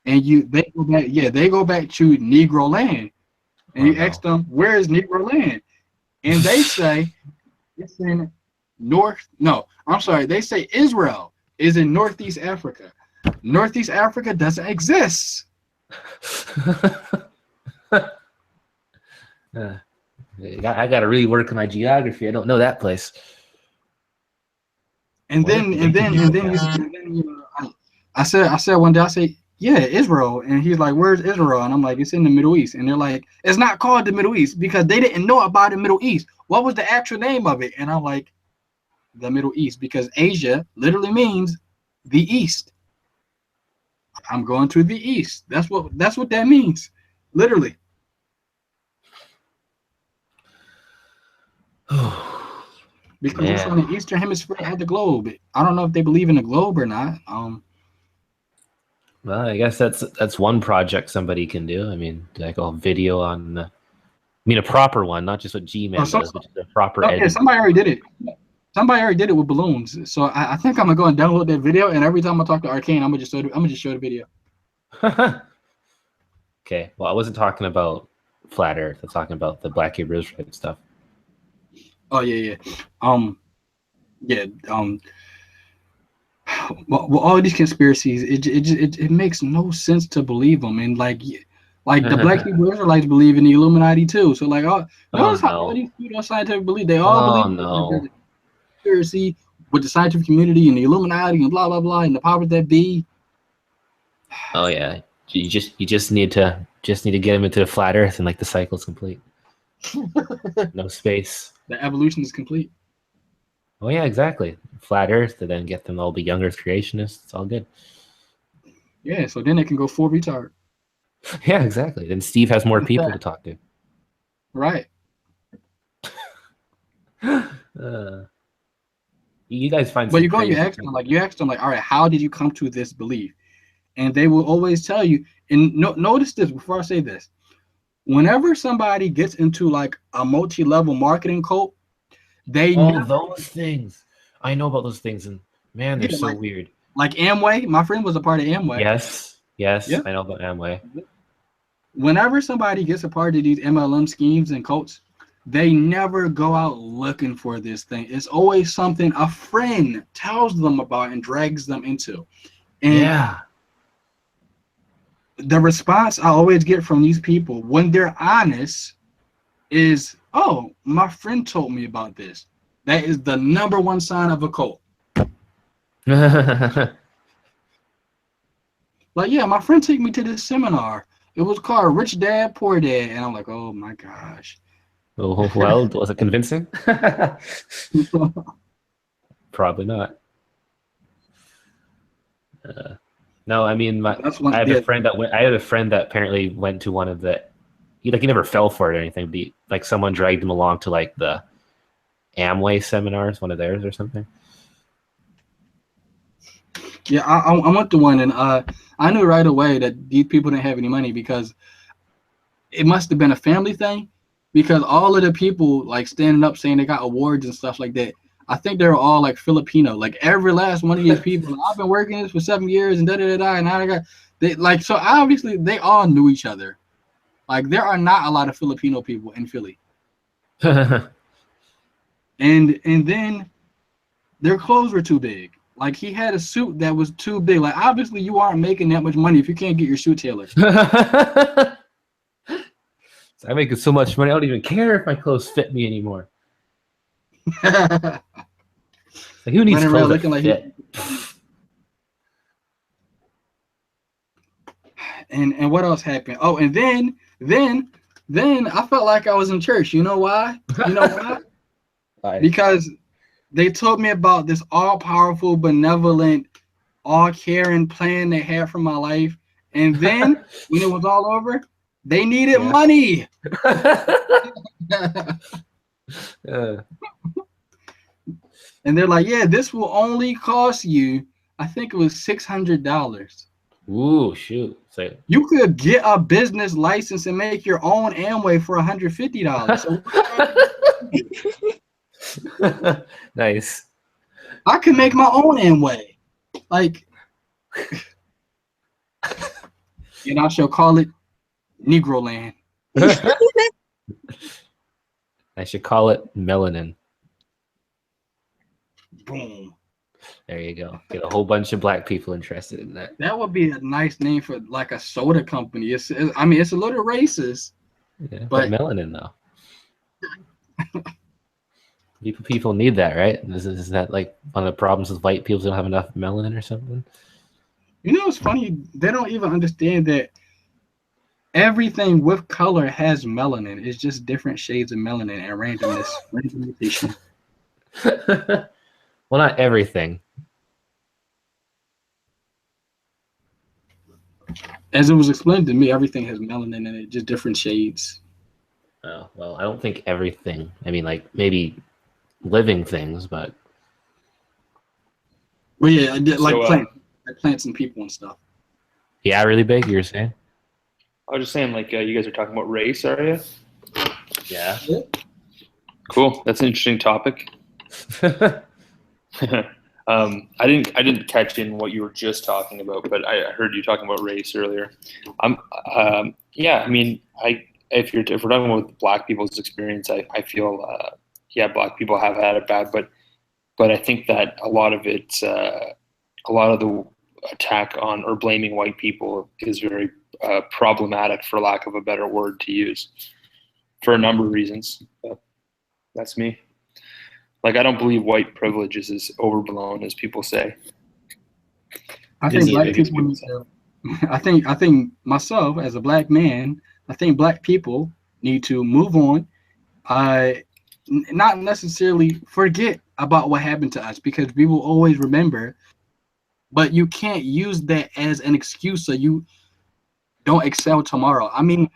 and they go back to Negro Land, and you ask them where is Negro Land, and they say it's in they say Israel is in Northeast Africa. Northeast Africa doesn't exist. I got to really work on my geography. I don't know that place. And then I said one day, I say, yeah, Israel. And he's like, where's Israel? And I'm like, it's in the Middle East. And they're like, it's not called the Middle East because they didn't know about the Middle East. What was the actual name of it? And I'm like, the Middle East, because Asia literally means the East. I'm going to the East. That's what that means, literally. Because it's on the eastern hemisphere of the globe. I don't know if they believe in the globe or not. Well, I guess that's one project somebody can do. I mean, like a video on a proper one, not just what G-Man does, but a proper edit. Somebody already did it. Somebody already did it with balloons. So I think I'm gonna go and download that video, and every time I talk to Arcane, I'm gonna just show the video. Okay. Well, I wasn't talking about flat Earth. I was talking about the Black Hebrews stuff. Oh yeah. Well, all these conspiracies, it makes no sense to believe them, and like the Black Hebrew Israelites believe in the Illuminati too. So like, notice how all these pseudo-scientific believe, they all believe in conspiracy with the scientific community and the Illuminati and blah blah blah and the powers that be. Oh yeah, you just need to get them into the flat Earth and like the cycle's complete. No space. The evolution is complete. Oh yeah, exactly. Flat Earth to then get them all be young Earth creationists. It's all good. Yeah, so then they can go full retard. Yeah, exactly. Then Steve has more people to talk to. Right. You guys find. But you ask them like, all right, how did you come to this belief? And they will always tell you. And notice this before I say this. Whenever somebody gets into like a multi-level marketing cult, those things. I know about those things, and man, they're so weird. Like Amway, my friend was a part of Amway. Yes, yeah. I know about Amway. Whenever somebody gets a part of these MLM schemes and cults, they never go out looking for this thing. It's always something a friend tells them about and drags them into. And the response I always get from these people when they're honest is, oh, my friend told me about this. That is the number one sign of a cult. Like, yeah, my friend took me to this seminar. It was called Rich Dad, Poor Dad. And I'm like, oh my gosh. Oh, well, was it convincing? Probably not. No, I mean, I had a friend that apparently went to one of the. He never fell for it or anything. But like someone dragged him along to like the Amway seminars, one of theirs or something. Yeah, I went to one, and I knew right away that these people didn't have any money because it must have been a family thing. Because all of the people like standing up saying they got awards and stuff like that, I think they're all like Filipino. Like every last one of these people, I've been working this for 7 years and and now I got so obviously they all knew each other. Like there are not a lot of Filipino people in Philly. And then their clothes were too big. Like he had a suit that was too big. Like obviously you aren't making that much money if you can't get your suit tailored. I make so much money, I don't even care if my clothes fit me anymore. Like, who needs Running around clothes that looking like fit? And what else happened? Oh, and then I felt like I was in church. You know why? You know why? Why? Because they told me about this all-powerful, benevolent, all-caring plan they had for my life. And then when it was all over, they needed money. And they're like, yeah, this will only cost you, I think it was $600. Ooh, shoot. So, You could get a business license and make your own Amway for $150. So nice. I can make my own Amway. Like, and I shall call it Negro Land. I should call it melanin. Boom. There you go. Get a whole bunch of black people interested in that. That would be a nice name for like a soda company. I mean, it's a little racist. Yeah, but melanin though. People need that, right? Is that like one of the problems with white people don't have enough melanin or something? You know, it's funny. They don't even understand that everything with color has melanin. It's just different shades of melanin and randomness. Randomization. Well, not everything. As it was explained to me, everything has melanin in it, just different shades. Oh, well, I don't think everything. I mean, like maybe living things, but. Well, yeah, like plants and people and stuff. Yeah, really big. You were saying? I was just saying, like, you guys are talking about race, are you? Yeah. Cool. That's an interesting topic. I didn't catch in what you were just talking about, but I heard you talking about race earlier. Yeah, I mean, if we're talking about black people's experience, I feel black people have had it bad, but I think that a lot of the attack on or blaming white people is very problematic, for lack of a better word to use, for a number of reasons. But that's me. Like, I don't believe white privilege is as overblown as people say. I think black people. I think myself as a black man, I think black people need to move on. Not necessarily forget about what happened to us, because we will always remember. But you can't use that as an excuse so you don't excel tomorrow. I mean,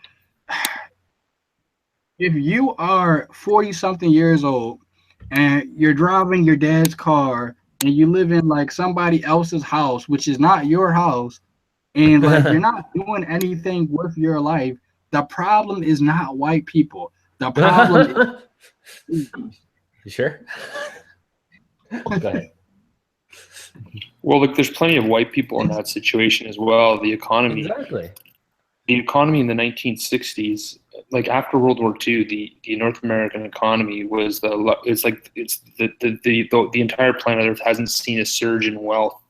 if you are 40-something years old and you're driving your dad's car and you live in like somebody else's house, which is not your house, and like you're not doing anything with your life, the problem is not white people. The problem is you sure? Go ahead. Well, look, there's plenty of white people in that situation as well. The economy. Exactly. The economy in the 1960s, like after World War II, the North American economy was the entire planet Earth hasn't seen a surge in wealth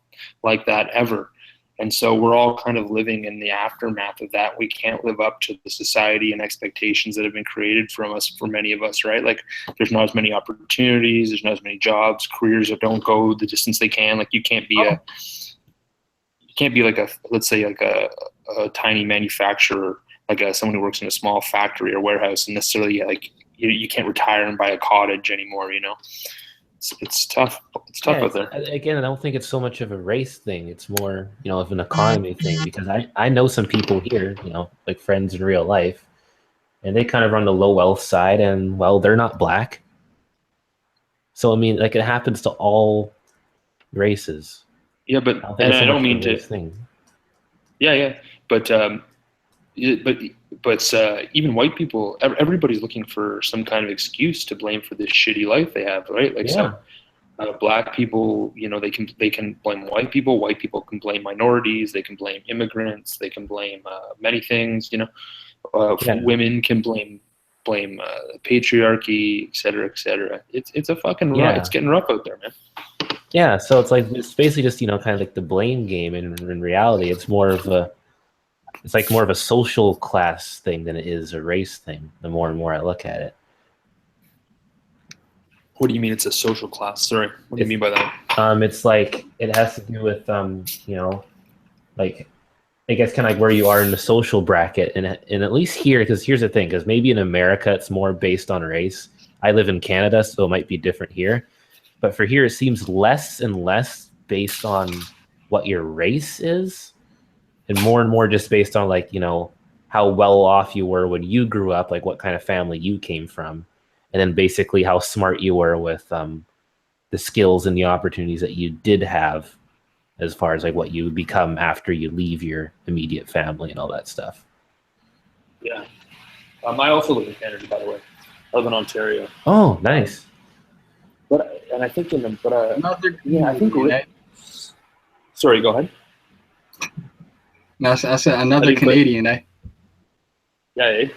like that ever. And so we're all kind of living in the aftermath of that. We can't live up to the society and expectations that have been created from us, for many of us, right? Like, there's not as many opportunities, there's not as many jobs, careers that don't go the distance they can. Like, you can't be like let's say like a tiny manufacturer, like someone who works in a small factory or warehouse, and necessarily like you can't retire and buy a cottage anymore, you know? It's tough. It's tough out there. Again, I don't think it's so much of a race thing. It's more, of an economy thing, because I know some people here, like friends in real life, and they kind of run the low wealth side, and well, they're not black. So, I mean, like, it happens to all races. Yeah, but I don't mean to. Thing. Yeah, but even white people, everybody's looking for some kind of excuse to blame for this shitty life they have, right? Like, some black people, they can blame white people. White people can blame minorities. They can blame immigrants. They can blame many things. Women can blame patriarchy, et cetera, et cetera. It's a fucking rough. It's getting rough out there, man. Yeah, so it's basically just kind of like the blame game, and in reality, it's like more of a social class thing than it is a race thing. The more and more I look at it, What do you mean it's a social class? Sorry, what do you mean by that? it's like it has to do with like I guess kind of like where you are in the social bracket, and at least here, because here's the thing, because maybe in America it's more based on race. I live in Canada, so it might be different here. But for here, it seems less and less based on what your race is, and more just based on like how well off you were when you grew up, like what kind of family you came from, and then basically how smart you were with the skills and the opportunities that you did have, as far as like what you become after you leave your immediate family and all that stuff. Yeah, I also live in Canada, by the way. I live in Ontario. Oh, nice. I think Another I think. Sorry, go ahead. No, I said another think- Canadian, eh? Yeah.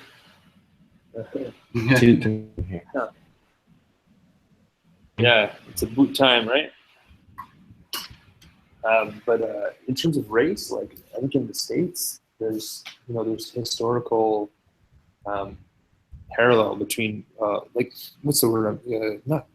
Yeah, it's a boot time, right? But in terms of race, like I think in the States, there's historical parallel between like what's the word? Not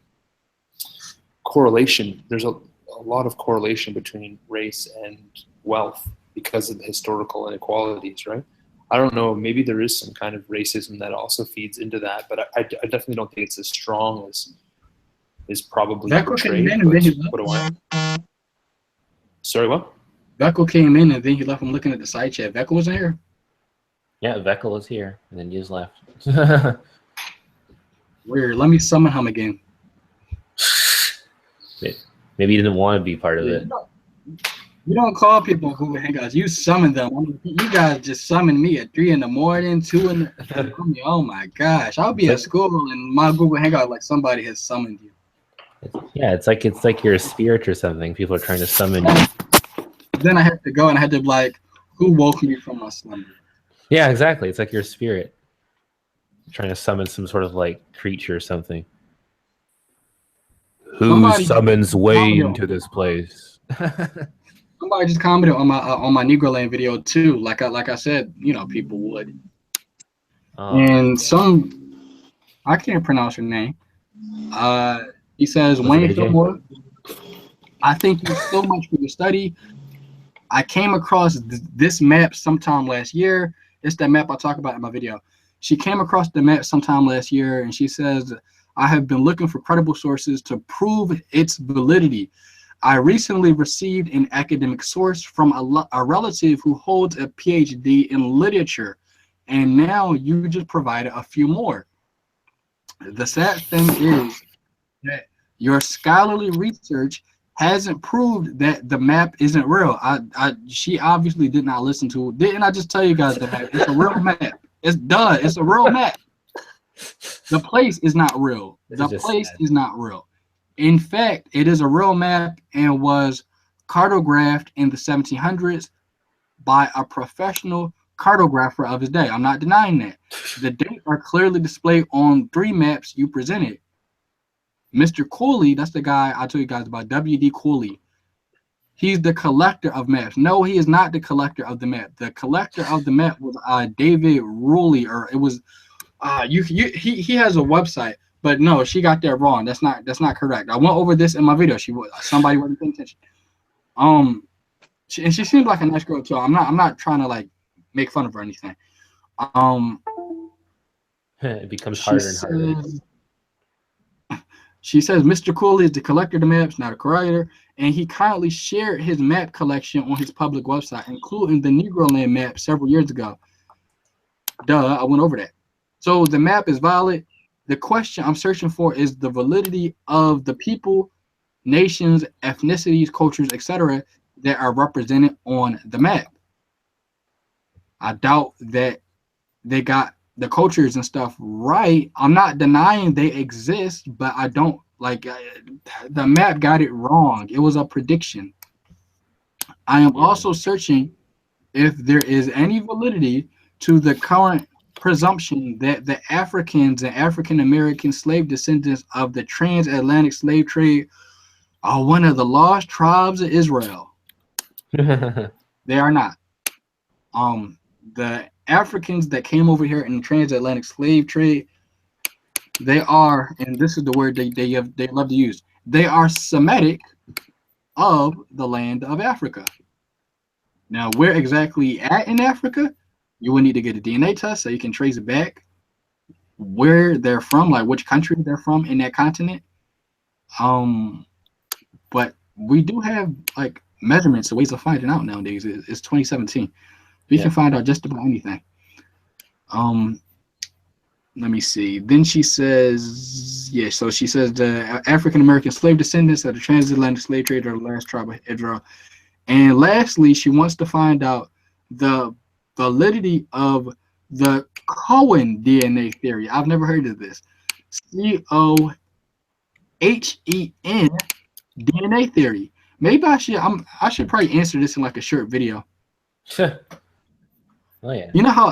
correlation. There's a lot of correlation between race and wealth because of the historical inequalities, right? I don't know. Maybe there is some kind of racism that also feeds into that, but I definitely don't think it's as strong as is probably portrayed. What do I? Sorry, what? Veckel came in and then he left. I'm looking at the side chat. Veckel wasn't here. Yeah, Veckel was here, and then you just left. Weird. Let me summon him again. Maybe he didn't want to be part of it. You don't call people Google Hangouts. You summon them. I mean, you guys just summoned me at 3 a.m, 2 in the. Oh my gosh! I'll be at school and my Google Hangout like somebody has summoned you. Yeah, it's like you're a spirit or something. People are trying to summon you. Then I had to go and I had to be like, who woke me from my slumber? Yeah, exactly. It's like your spirit trying to summon some sort of like creature or something. Who summons Wayne to this place? Somebody just commented on my Negro Land video too. Like I said, people would. And I can't pronounce her name. He says, Wayne Fillmore, I thank you so much for your study. I came across this map sometime last year. It's that map I talk about in my video. She came across the map sometime last year, and she says, I have been looking for credible sources to prove its validity. I recently received an academic source from a relative who holds a PhD in literature, and now you just provided a few more. The sad thing is that your scholarly research hasn't proved that the map isn't real. She obviously did not listen to it. Didn't I just tell you guys the map? It's a real map. It's a real map. The place is not real. The place is not real. In fact, it is a real map and was cartographed in the 1700s by a professional cartographer of his day. I'm not denying that. The dates are clearly displayed on 3 maps you presented. Mr. Cooley, that's the guy I told you guys about, W.D. Cooley. He's the collector of maps. No, he is not the collector of the map. The collector of the map was David Rowley, or it was he has a website, but no, she got that wrong. That's not correct. I went over this in my video. Somebody wasn't paying attention. She seems like a nice girl too. I'm not trying to like make fun of her or anything. It becomes harder and harder. She says Mr. Cooley is the collector of the maps, not a curator, and he kindly shared his map collection on his public website, including the Negro Land map several years ago. Duh, I went over that. So the map is valid. The question I'm searching for is the validity of the people, nations, ethnicities, cultures, etc. that are represented on the map. I doubt that they got the cultures and stuff right. I'm not denying they exist, but I don't like the map got it wrong. It was a prediction. I am also searching if there is any validity to the current presumption that the Africans and African American slave descendants of the transatlantic slave trade are one of the lost tribes of Israel. They are not. The Africans that came over here in the transatlantic slave trade, they are, and this is the word they love to use. They are Semitic of the land of Africa. Now, where exactly at in Africa, you will need to get a DNA test so you can trace it back where they're from, like which country they're from in that continent. But we do have like measurements and ways of finding out nowadays. It's 2017. We can find out just about anything. Let me see. Then she says, so she says the African American slave descendants of the transatlantic slave trade are the last tribe of Israel. And lastly, she wants to find out the validity of the Cohen DNA theory. I've never heard of this. Cohen DNA theory. Maybe I should probably answer this in like a short video. Oh yeah. You know how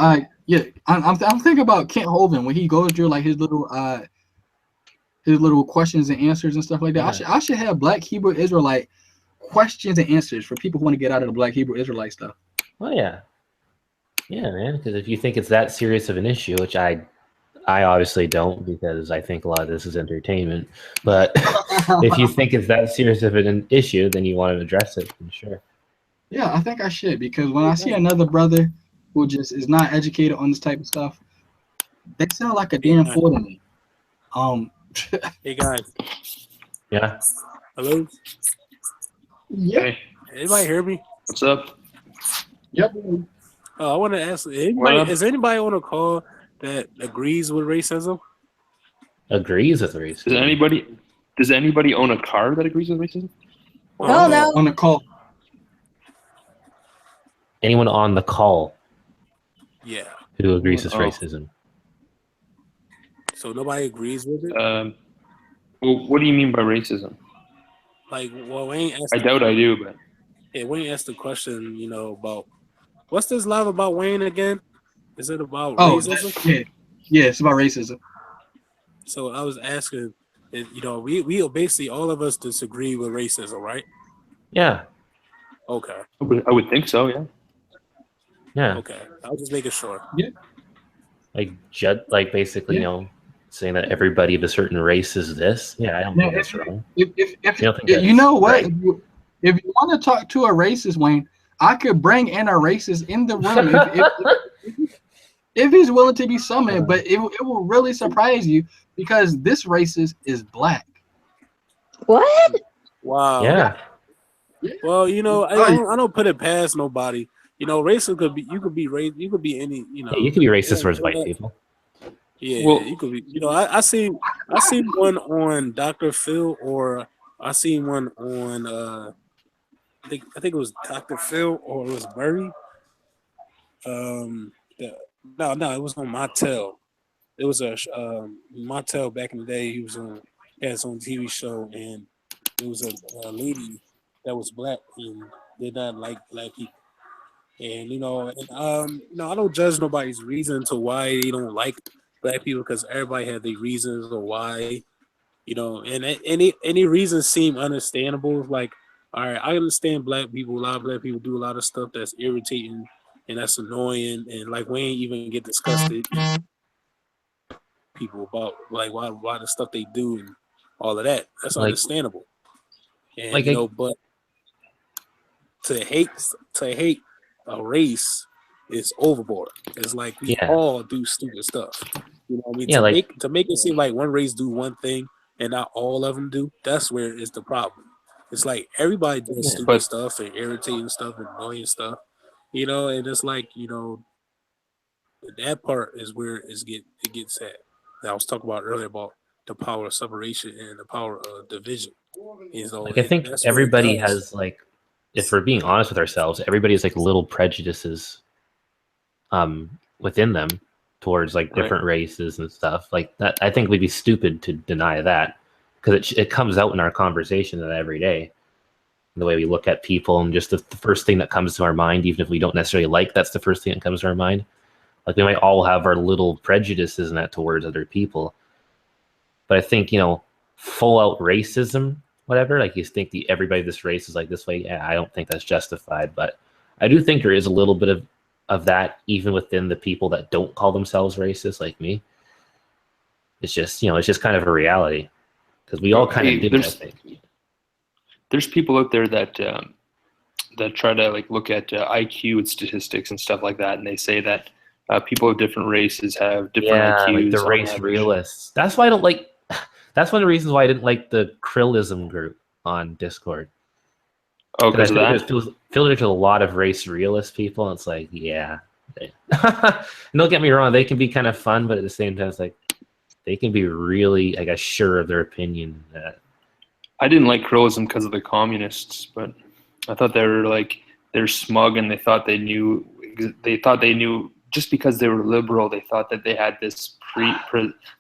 I'm thinking about Kent Hovind when he goes through like his little questions and answers and stuff like that. Yeah. I should have Black Hebrew Israelite questions and answers for people who want to get out of the Black Hebrew Israelite stuff. Oh yeah. Yeah, man. Because if you think it's that serious of an issue, which I obviously don't, because I think a lot of this is entertainment. But if you think it's that serious of an issue, then you want to address it for sure. Yeah, I think I should, because when I see another brother who just is not educated on this type of stuff, they sound like a damn fool to me. Hey guys. Yeah. Hello. Yeah. Hey, Anybody hear me? what's up? Yep. I want to ask, is anybody on a call that agrees with racism? Agrees with racism? Does anybody own a car that agrees with racism? Hell no. On the call. Anyone on the call Yeah. who agrees with racism? So nobody agrees with it? Well, what do you mean by racism? Like, well, Wayne asked. I doubt I do, but Yeah, Wayne asked the question, about what's this live about Wayne again? Is it about racism? Yeah, it's about racism. So I was asking, we basically all of us disagree with racism, right? Yeah. Okay. I would think so. Yeah. Yeah. Okay. I was just making sure. Yeah. Like basically, saying that everybody of a certain race is this. Yeah, I don't think that's wrong. You know what? Right. If you want to talk to a racist, Wayne, I could bring in a racist in the room if he's willing to be summoned. But it will really surprise you because this racist is black. What? Wow. Yeah. Well, I don't put it past nobody. Racism could be. You could be any. Yeah, you could be racist towards white people. Yeah, well, you could be. I seen one on Dr. Phil, or I seen one on I think it was Dr. Phil or it was Murray. No, it was on Martell. It was a Martell back in the day. He had his own TV show, and it was a lady that was black and did not like black people. And I don't judge nobody's reason to why they don't like black people, because everybody had their reasons or why, and any reasons seem understandable. Like, all right, I understand black people. A lot of black people do a lot of stuff that's irritating and that's annoying, and like Wayne even get disgusted people about like why the stuff they do and all of that. That's understandable. And but to hate a race is overboard. It's like we all do stupid stuff. You know what I mean? Yeah, to make it seem like one race do one thing and not all of them do, that's where it's the problem. It's like everybody does stupid stuff and irritating stuff and annoying stuff, and it's like, that part is where it gets sad. That I was talking about earlier about the power of separation and the power of division. I think everybody has if we're being honest with ourselves, everybody has little prejudices within them towards different races and stuff like that. I think we'd be stupid to deny that, because it comes out in our conversation every day, the way we look at people, and just the first thing that comes to our mind, even if we don't necessarily that's the first thing that comes to our mind. Like, we might all have our little prejudices and that towards other people, but I think full out racism whatever. Like you think everybody this race is like this way. Yeah, I don't think that's justified, but I do think there is a little bit of that even within the people that don't call themselves racist, like me. It's just it's just kind of a reality because we all kind of do. I think there's people out there that that try to like look at IQ and statistics and stuff like that, and they say that people of different races have different IQs. Like the race realists. That's why I don't like. That's one of the reasons why I didn't like the Krillism group on Discord. Oh, because of that? It filtered to a lot of race realist people, and it's like, yeah. Don't get me wrong, they can be kind of fun, but at the same time, it's like they can be really, I guess, sure of their opinion. I didn't like Krillism because of the communists, but I thought they're smug and they thought they knew just because they were liberal, they thought that they had this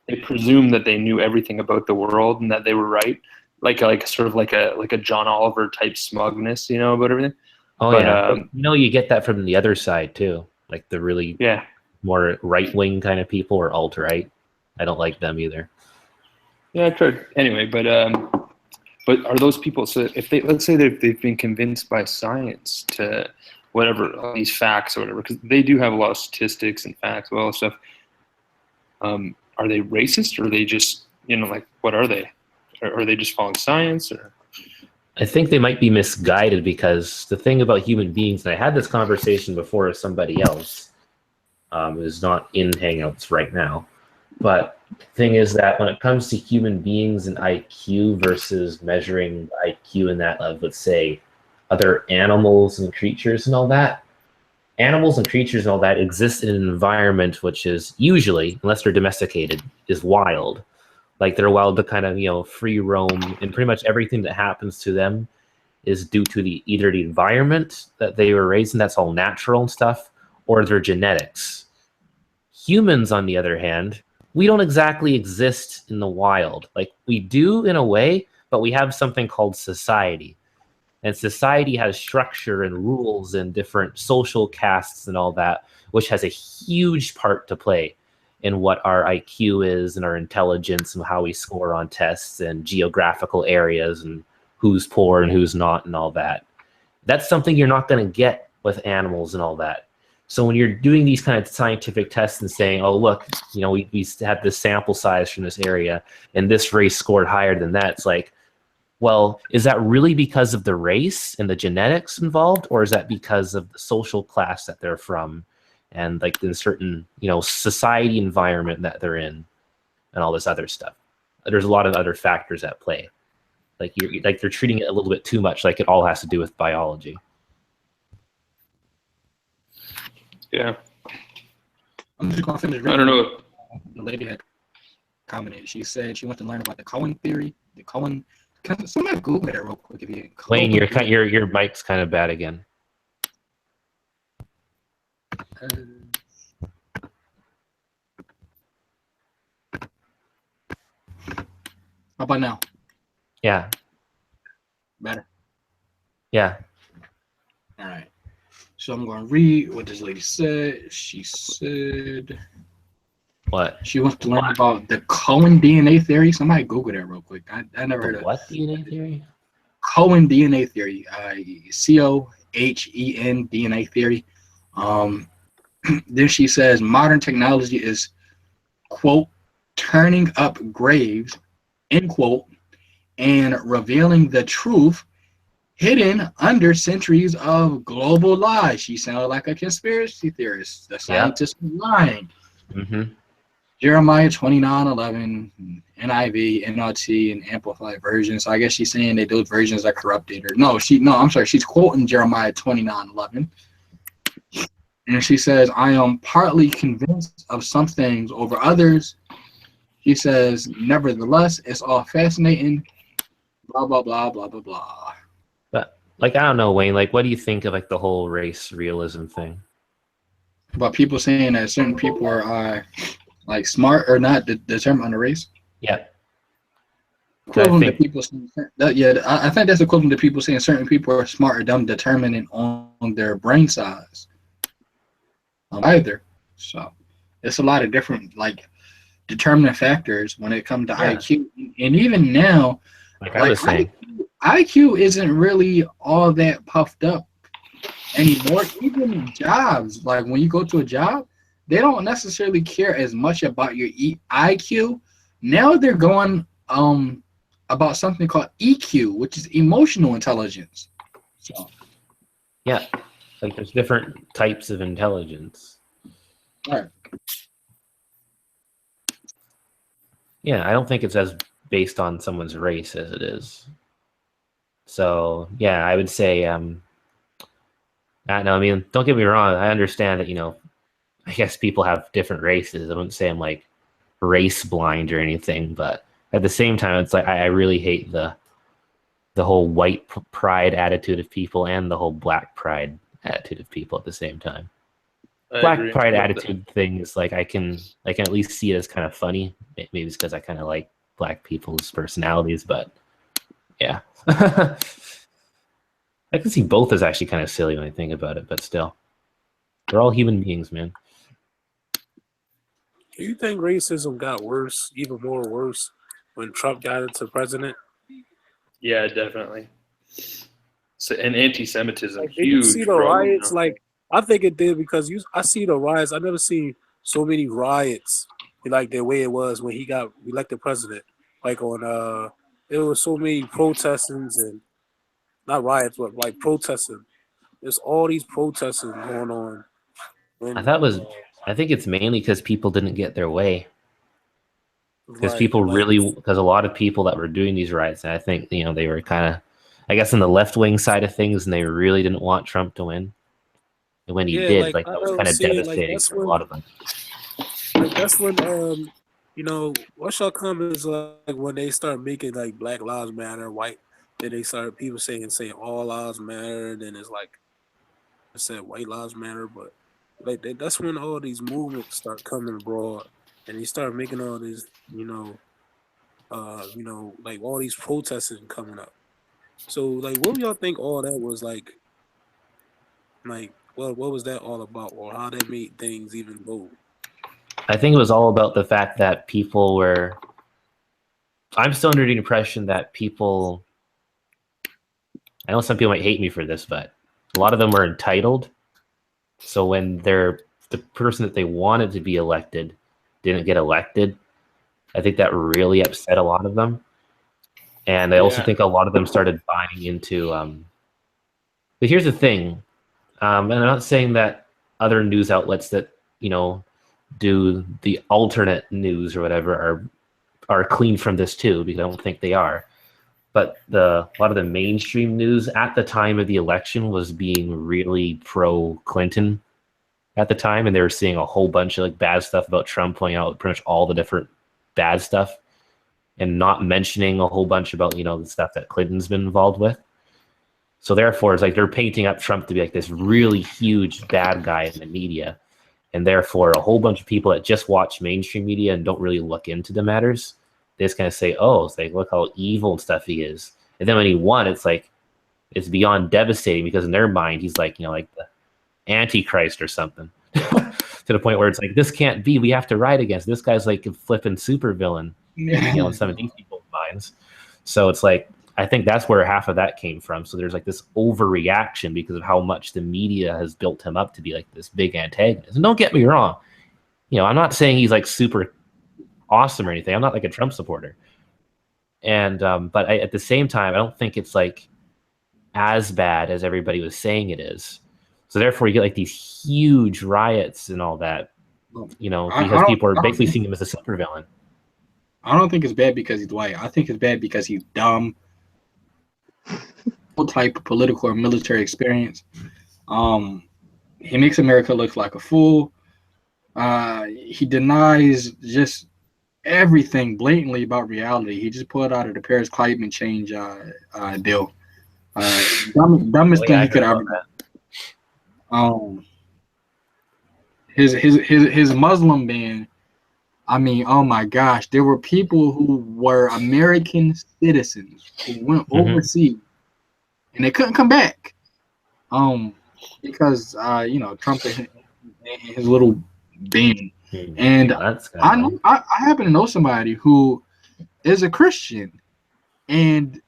they presumed that they knew everything about the world and that they were right, like a John Oliver type smugness, about everything. Oh, but, yeah, you get that from the other side too, like the really more right wing kind of people or alt right. I don't like them either. Yeah, I tried anyway, but are those people? So if let's say they've been convinced by science to whatever all these facts or whatever, because they do have a lot of statistics and facts, all that stuff. Are they racist, or are they just like what are they? Are they just following science? Or I think they might be misguided because the thing about human beings, and I had this conversation before with somebody else, who's not in Hangouts right now, but the thing is that when it comes to human beings and IQ versus measuring IQ in that of, let's say, other animals and creatures and all that, animals and creatures and all that exist in an environment which is usually, unless they're domesticated, is wild. Like they're wild to kind of, free roam, and pretty much everything that happens to them is due to either the environment that they were raised in, that's all natural and stuff, or their genetics. Humans, on the other hand, we don't exactly exist in the wild. Like we do in a way, but we have something called society. And society has structure and rules and different social castes and all that, which has a huge part to play in what our IQ is and our intelligence and how we score on tests and geographical areas and who's poor and who's not and all that. That's something you're not going to get with animals and all that. So when you're doing these kind of scientific tests and saying, oh, look, we have this sample size from this area and this race scored higher than that, it's like, well, is that really because of the race and the genetics involved, or is that because of the social class that they're from and like the certain, society environment that they're in and all this other stuff? There's a lot of other factors at play. Like they're treating it a little bit too much, like it all has to do with biology. Yeah. I'm just gonna finish. I don't know. The lady had commented. She said she wants to learn about the Cohen theory. The Cohen. Can somebody Google that real quick? If you Wayne, your mic's kind of bad again. How about now? Yeah. Better. Yeah. All right. So I'm going to read what this lady said. She said, what? She wants to learn about the Cohen DNA theory. Somebody Google that real quick. I never heard of what DNA theory? Cohen DNA theory. COHEN DNA theory. Then she says modern technology is, quote, turning up graves, end quote, and revealing the truth hidden under centuries of global lies. She sounded like a conspiracy theorist. The scientist was lying. Mm-hmm. Jeremiah 29:11, NIV, NLT, and Amplified version. So I guess she's saying that those versions are corrupted. I'm sorry. She's quoting Jeremiah 29:11. And she says, I am partly convinced of some things over others. She says, nevertheless, it's all fascinating. Blah, blah, blah, blah, blah, blah. But, I don't know, Wayne. What do you think of, the whole race realism thing? About people saying that certain people are, smart or not determined on the race? Yeah. Equivalent to people saying I think that's equivalent to people saying certain people are smart or dumb determined on their brain size. Either. So it's a lot of different determining factors when it comes to IQ. And even now, I was saying, IQ isn't really all that puffed up anymore. Even jobs, like when you go to a job, they don't necessarily care as much about your IQ. Now they're going about something called EQ, which is emotional intelligence. So Yeah, like there's different types of intelligence. right. Yeah, I don't think it's as based on someone's race as it is. So yeah, I would say no, I mean, don't get me wrong. I understand that, I guess people have different races. I wouldn't say I'm like race blind or anything, but at the same time, it's like I really hate the whole white pride attitude of people and the whole black pride attitude of people at the same time. I Black agree. pride attitude thing is like I can at least see it as kind of funny. Maybe it's because I kind of like black people's personalities, but yeah. I can see both as actually kind of silly when I think about it, but still. We're all human beings, man. Do you think racism got worse, even more worse, when Trump got into president? Yeah, definitely. So, and anti-Semitism, Like, did you see huge, the bro. riots? Like, I think it did because I see the riots. I never seen so many riots like the way it was when he got elected president. Like there was so many protestings and not riots, but like protesting. There's all these protesting going on. When I think it's mainly because people didn't get their way. Because right, because a lot of people that were doing these riots, and I think, they were kind of, I guess, on the left wing side of things, and they really didn't want Trump to win. And when he yeah, did, like like I that was don't kind of see it. Like devastating that's for a when lot of them. that's when what shall come is like when they start making like Black Lives Matter, white. Then they start people saying all lives matter. Then it's like I said white lives matter, but like that's when all these movements start coming abroad, and they start making all these like all these protests and coming up. So like, what do y'all think all that was like? Like, what was that all about, or how that made things even go? I think it was all about the fact that people were. I'm still under the impression that people. I know some people might hate me for this, but a lot of them were entitled. So when the person that they wanted to be elected didn't get elected, I think that really upset a lot of them. And I also think a lot of them started buying into. But here's the thing, and I'm not saying that other news outlets that do the alternate news or whatever are clean from this too, because I don't think they are. But a lot of the mainstream news at the time of the election was being really pro Clinton at the time, and they were seeing a whole bunch of like bad stuff about Trump, pointing out pretty much all the different bad stuff, and not mentioning a whole bunch about the stuff that Clinton's been involved with. So therefore, it's like they're painting up Trump to be like this really huge bad guy in the media, and therefore a whole bunch of people that just watch mainstream media and don't really look into the matters, they just kind of say, "Oh, it's like look how evil and stuff he is." And then when he won, it's like it's beyond devastating because in their mind he's like like the Antichrist or something. To the point where it's like, this can't be. We have to ride against this guy's like a flipping supervillain, in some of these people's minds. So it's like I think that's where half of that came from. So there's like this overreaction because of how much the media has built him up to be like this big antagonist. And don't get me wrong, I'm not saying he's like super awesome or anything. I'm not like a Trump supporter. And but at the same time, I don't think it's like as bad as everybody was saying it is. So therefore, you get like these huge riots and all that, because people are basically seeing him as a supervillain. I don't think it's bad because he's white. I think it's bad because he's dumb. Type of political or military experience. He makes America look like a fool. He denies just everything blatantly about reality. He just pulled out of the Paris climate change deal. Dumbest thing he could ever do. His Muslim ban. I mean, oh my gosh, there were people who were American citizens who went overseas and they couldn't come back. Because Trump and his little ban. And I happen to know somebody who is a Christian, and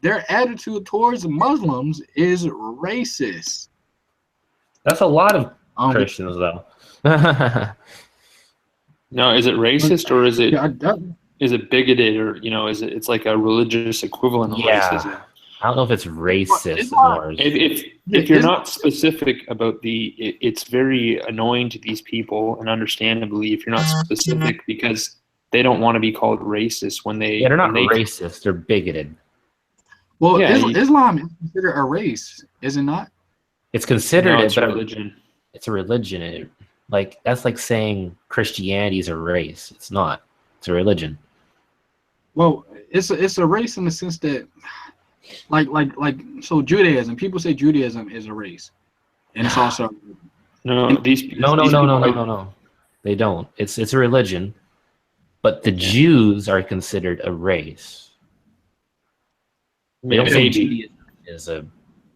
their attitude towards Muslims is racist. That's a lot of Um, Christians, though. No, is it racist or is it yeah, is it bigoted or is it? It's like a religious equivalent of racism. Yeah. I don't know if it's racist It's not- more. If you're not specific about it's very annoying to these people, and understandably, if you're not specific because they don't want to be called racist when they Yeah, they're not when they, racist. They're bigoted. Well, Yeah, Islam is considered a race, is it not? It's considered No, it, it's a but religion. it's a religion. That's like saying Christianity is a race. It's not. It's a religion. Well, it's a race in the sense that, so Judaism. People say Judaism is a race, and it's also No, these No. people- They don't. It's a religion, but the Jews are considered a race. They don't say maybe. Judaism is a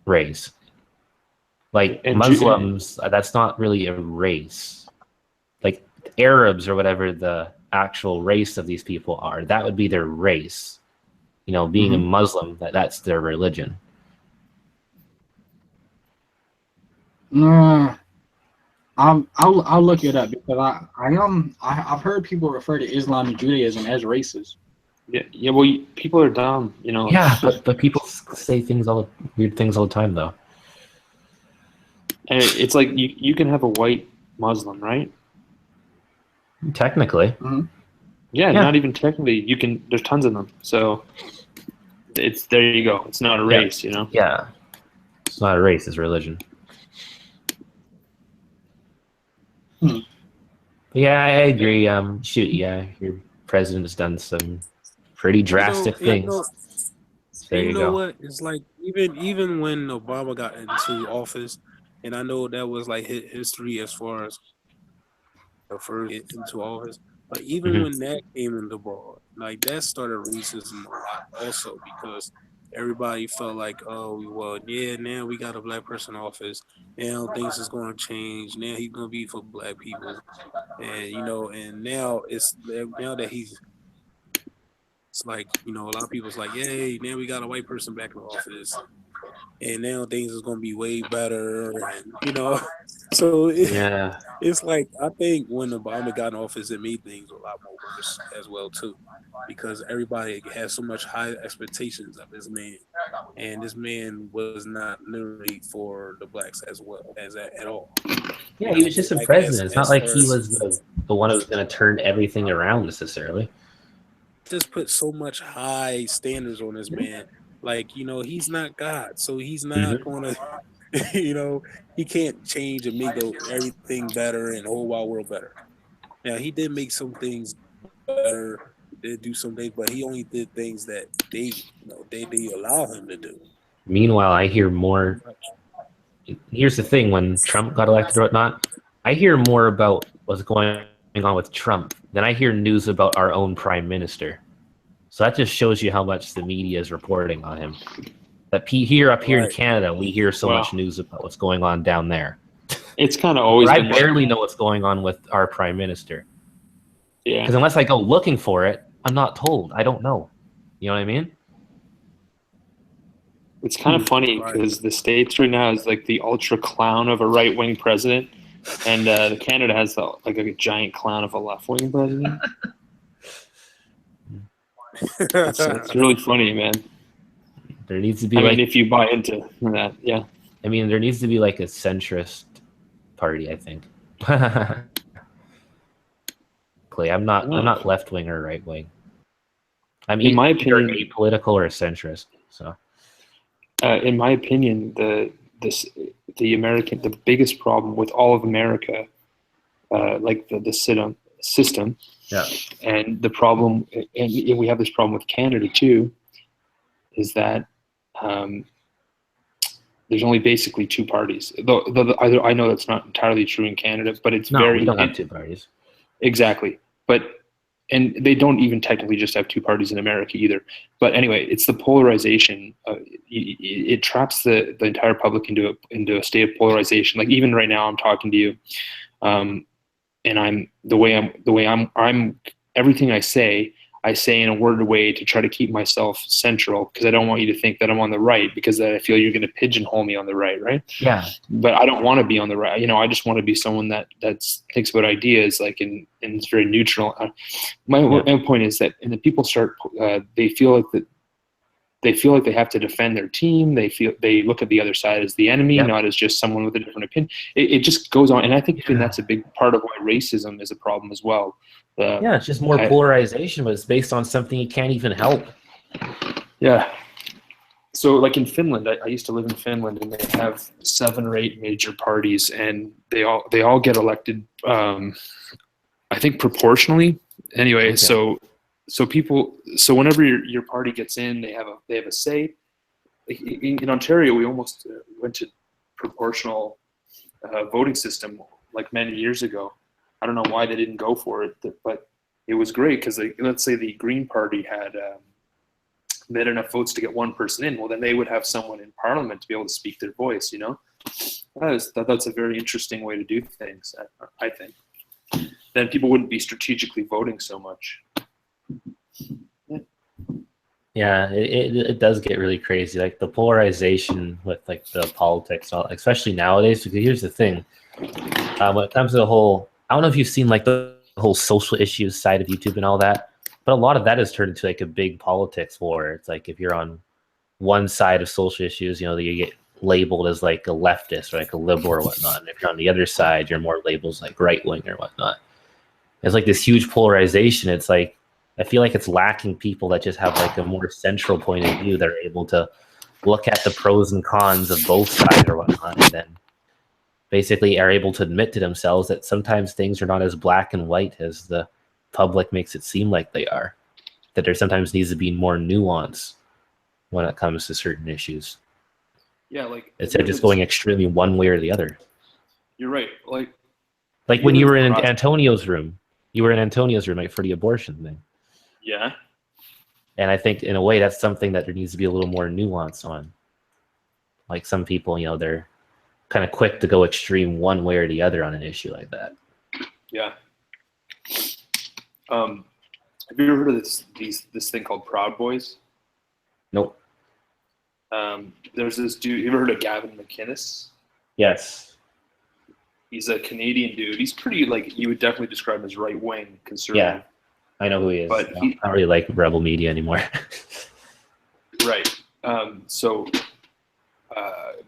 race. Like And Muslims, that's not really a race. Like Arabs or whatever the actual race of these people are, that would be their race. Being a Muslim, that's their religion. I'll look it up because I've heard people refer to Islam and Judaism as racist. Yeah. Well, people are dumb. Yeah, but people say weird things all the time, though. And it's like you can have a white Muslim, right? Technically. Yeah, not even technically. You can. There's tons of them. So there you go. It's not a race, Yeah. It's not a race, it's religion. Yeah, I agree. Your president has done some pretty drastic things. There you go. What? It's like even when Obama got into office, and I know that was like history as far as the first get into office. But even when that came into broad, like that started racism a lot also because everybody felt like, oh well, yeah, now we got a black person in office. Now things is going to change. Now he's going to be for black people, and and now that it's like a lot of people's like, yay, now we got a white person back in office, and now things is going to be way better, and so it's like I think when Obama got in office, it made things a lot more worse as well too, because everybody has so much high expectations of this man, and this man was not literally for the blacks as well as that at all. Yeah, he was just a president. It's not like he was the one who was going to turn everything around necessarily. Just put so much high standards on this man. Like, he's not God, so he's not going to, he can't change and make everything better and the whole wide world better. Now, he did make some things better, did do some things, but he only did things that they allow him to do. Meanwhile, I hear more. Here's the thing: when Trump got elected or whatnot, I hear more about what's going on with Trump than I hear news about our own prime minister. So that just shows you how much the media is reporting on him. That up here in Canada, we hear so much news about what's going on down there. It's kind of always. I barely know what's going on with our prime minister. Yeah. Because unless I go looking for it, I'm not told. I don't know. You know what I mean? It's kind of funny because the States right now is like the ultra clown of a right-wing president, and Canada has like a giant clown of a left-wing president. It's really funny, man. There needs to be if you buy into that, yeah. I mean, there needs to be like a centrist party, I think. I'm not left wing or right wing. I'm in my opinion, apolitical or a centrist. So, in my opinion, the biggest problem with all of America, like the system, yeah, and the problem, and we have this problem with Canada too, is that there's only basically two parties. Though I know that's not entirely true in Canada, but it's we don't have two parties. Exactly, and they don't even technically just have two parties in America either. But anyway, it's the polarization. It traps the entire public into a state of polarization. Like even right now, I'm talking to you, and I'm everything I say, I say in a worded way to try to keep myself central, because I don't want you to think that I'm on the right, because I feel you're going to pigeonhole me on the right? Yeah. But I don't want to be on the right. I just want to be someone that thinks about ideas like and is very neutral. My point is that, and the people start, they feel like that. They feel like they have to defend their team. They look at the other side as the enemy, not as just someone with a different opinion. It just goes on, and I think that's a big part of why racism is a problem as well. It's just more polarization, but it's based on something you can't even help. Yeah. So, like in Finland, I used to live in Finland, and they have 7 or 8 major parties, and they all get elected. I think proportionally. Anyway, okay. So whenever your party gets in, they have a say. In Ontario, we almost went to proportional voting system like many years ago. I don't know why they didn't go for it, but it was great because let's say the Green Party had enough votes to get one person in. Well, then they would have someone in Parliament to be able to speak their voice. That's a very interesting way to do things. I think. Then people wouldn't be strategically voting so much. Yeah, it does get really crazy, like the polarization with like the politics, especially nowadays. Because here's the thing, when it comes to the whole, I don't know if you've seen like the whole social issues side of YouTube and all that, but a lot of that has turned into like a big politics war. It's like if you're on one side of social issues, you get labeled as like a leftist or like a liberal or whatnot. And if you're on the other side, you're more labeled as like right wing or whatnot. It's like this huge polarization. It's like, I feel like it's lacking people that just have like a more central point of view that are able to look at the pros and cons of both sides or whatnot, and then basically are able to admit to themselves that sometimes things are not as black and white as the public makes it seem like they are. That there sometimes needs to be more nuance when it comes to certain issues. Yeah, like instead of just going extremely one way or the other. You're right. Like when you were in Antonio's room, like, for the abortion thing. Yeah. And I think in a way that's something that there needs to be a little more nuance on. Like some people, they're kind of quick to go extreme one way or the other on an issue like that. Yeah. Have you ever heard of this thing called Proud Boys? Nope. There's this dude. You ever heard of Gavin McInnes? Yes. He's a Canadian dude. He's pretty, you would definitely describe him as right-wing conservative. Yeah. I know who he is. But I don't really like Rebel Media anymore. Right.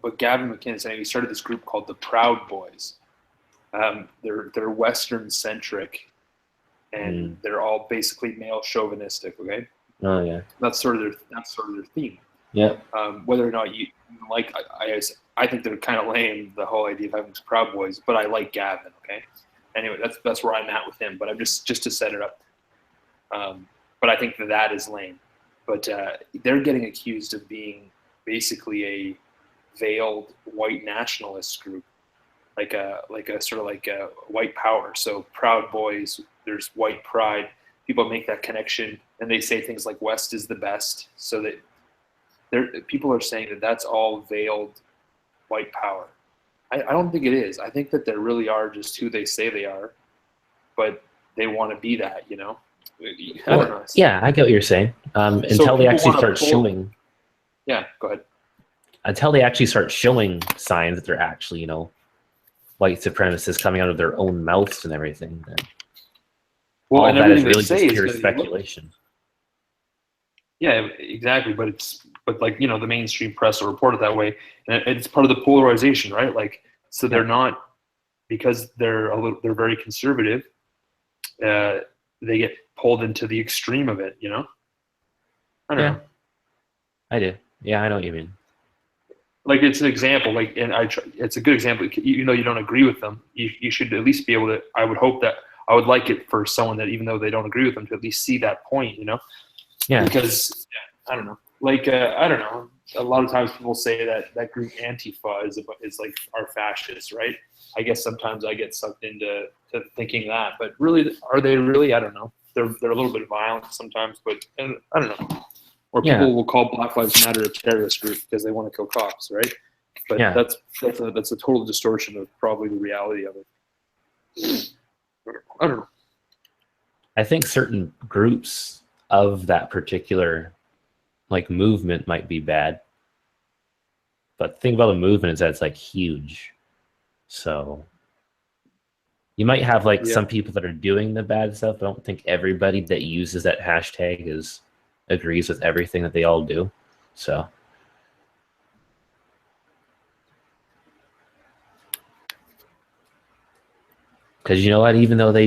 But Gavin McInnes, he started this group called the Proud Boys. They're Western centric, and they're all basically male chauvinistic. Okay. Oh yeah. That's sort of their theme. Yeah. Whether or not you like, I think they're kind of lame, the whole idea of having Proud Boys, but I like Gavin. Okay. Anyway, that's where I'm at with him. But I'm just to set it up. But I think that is lame. But they're getting accused of being basically a veiled white nationalist group, like a sort of like a white power. So Proud Boys, there's white pride. People make that connection, and they say things like West is the best. So that people are saying that that's all veiled white power. I don't think it is. I think that they really are just who they say they are, but they want to be that, I don't know. Yeah, I get what you're saying. Until they actually start showing. Yeah, go ahead. Until they actually start showing signs that they're actually, white supremacists coming out of their own mouths and everything. Then well, all and that is really is just pure speculation. Yeah, exactly. But the mainstream press will report it that way, and it's part of the polarization, right? So they're not, because they're very conservative. They get pulled into the extreme of it, I don't know. I do. Yeah, I know what you mean. It's an example, it's a good example. You don't agree with them, you should at least be able to. I would hope that I would like it for someone that, even though they don't agree with them, to at least see that point, Yeah. Because I don't know. I don't know. A lot of times people say that group Antifa is are fascists, right? I guess sometimes I get sucked into thinking that, but really, are they really? I don't know. They're a little bit violent sometimes, but I don't know. Or people will call Black Lives Matter a terrorist group because they want to kill cops, right? But that's a total distortion of probably the reality of it. I don't know. I think certain groups of that particular like movement might be bad. But the thing about the movement is that it's like huge. So you might have like some people that are doing the bad stuff. I don't think everybody that uses that hashtag agrees with everything that they all do. So because you know what, even though they,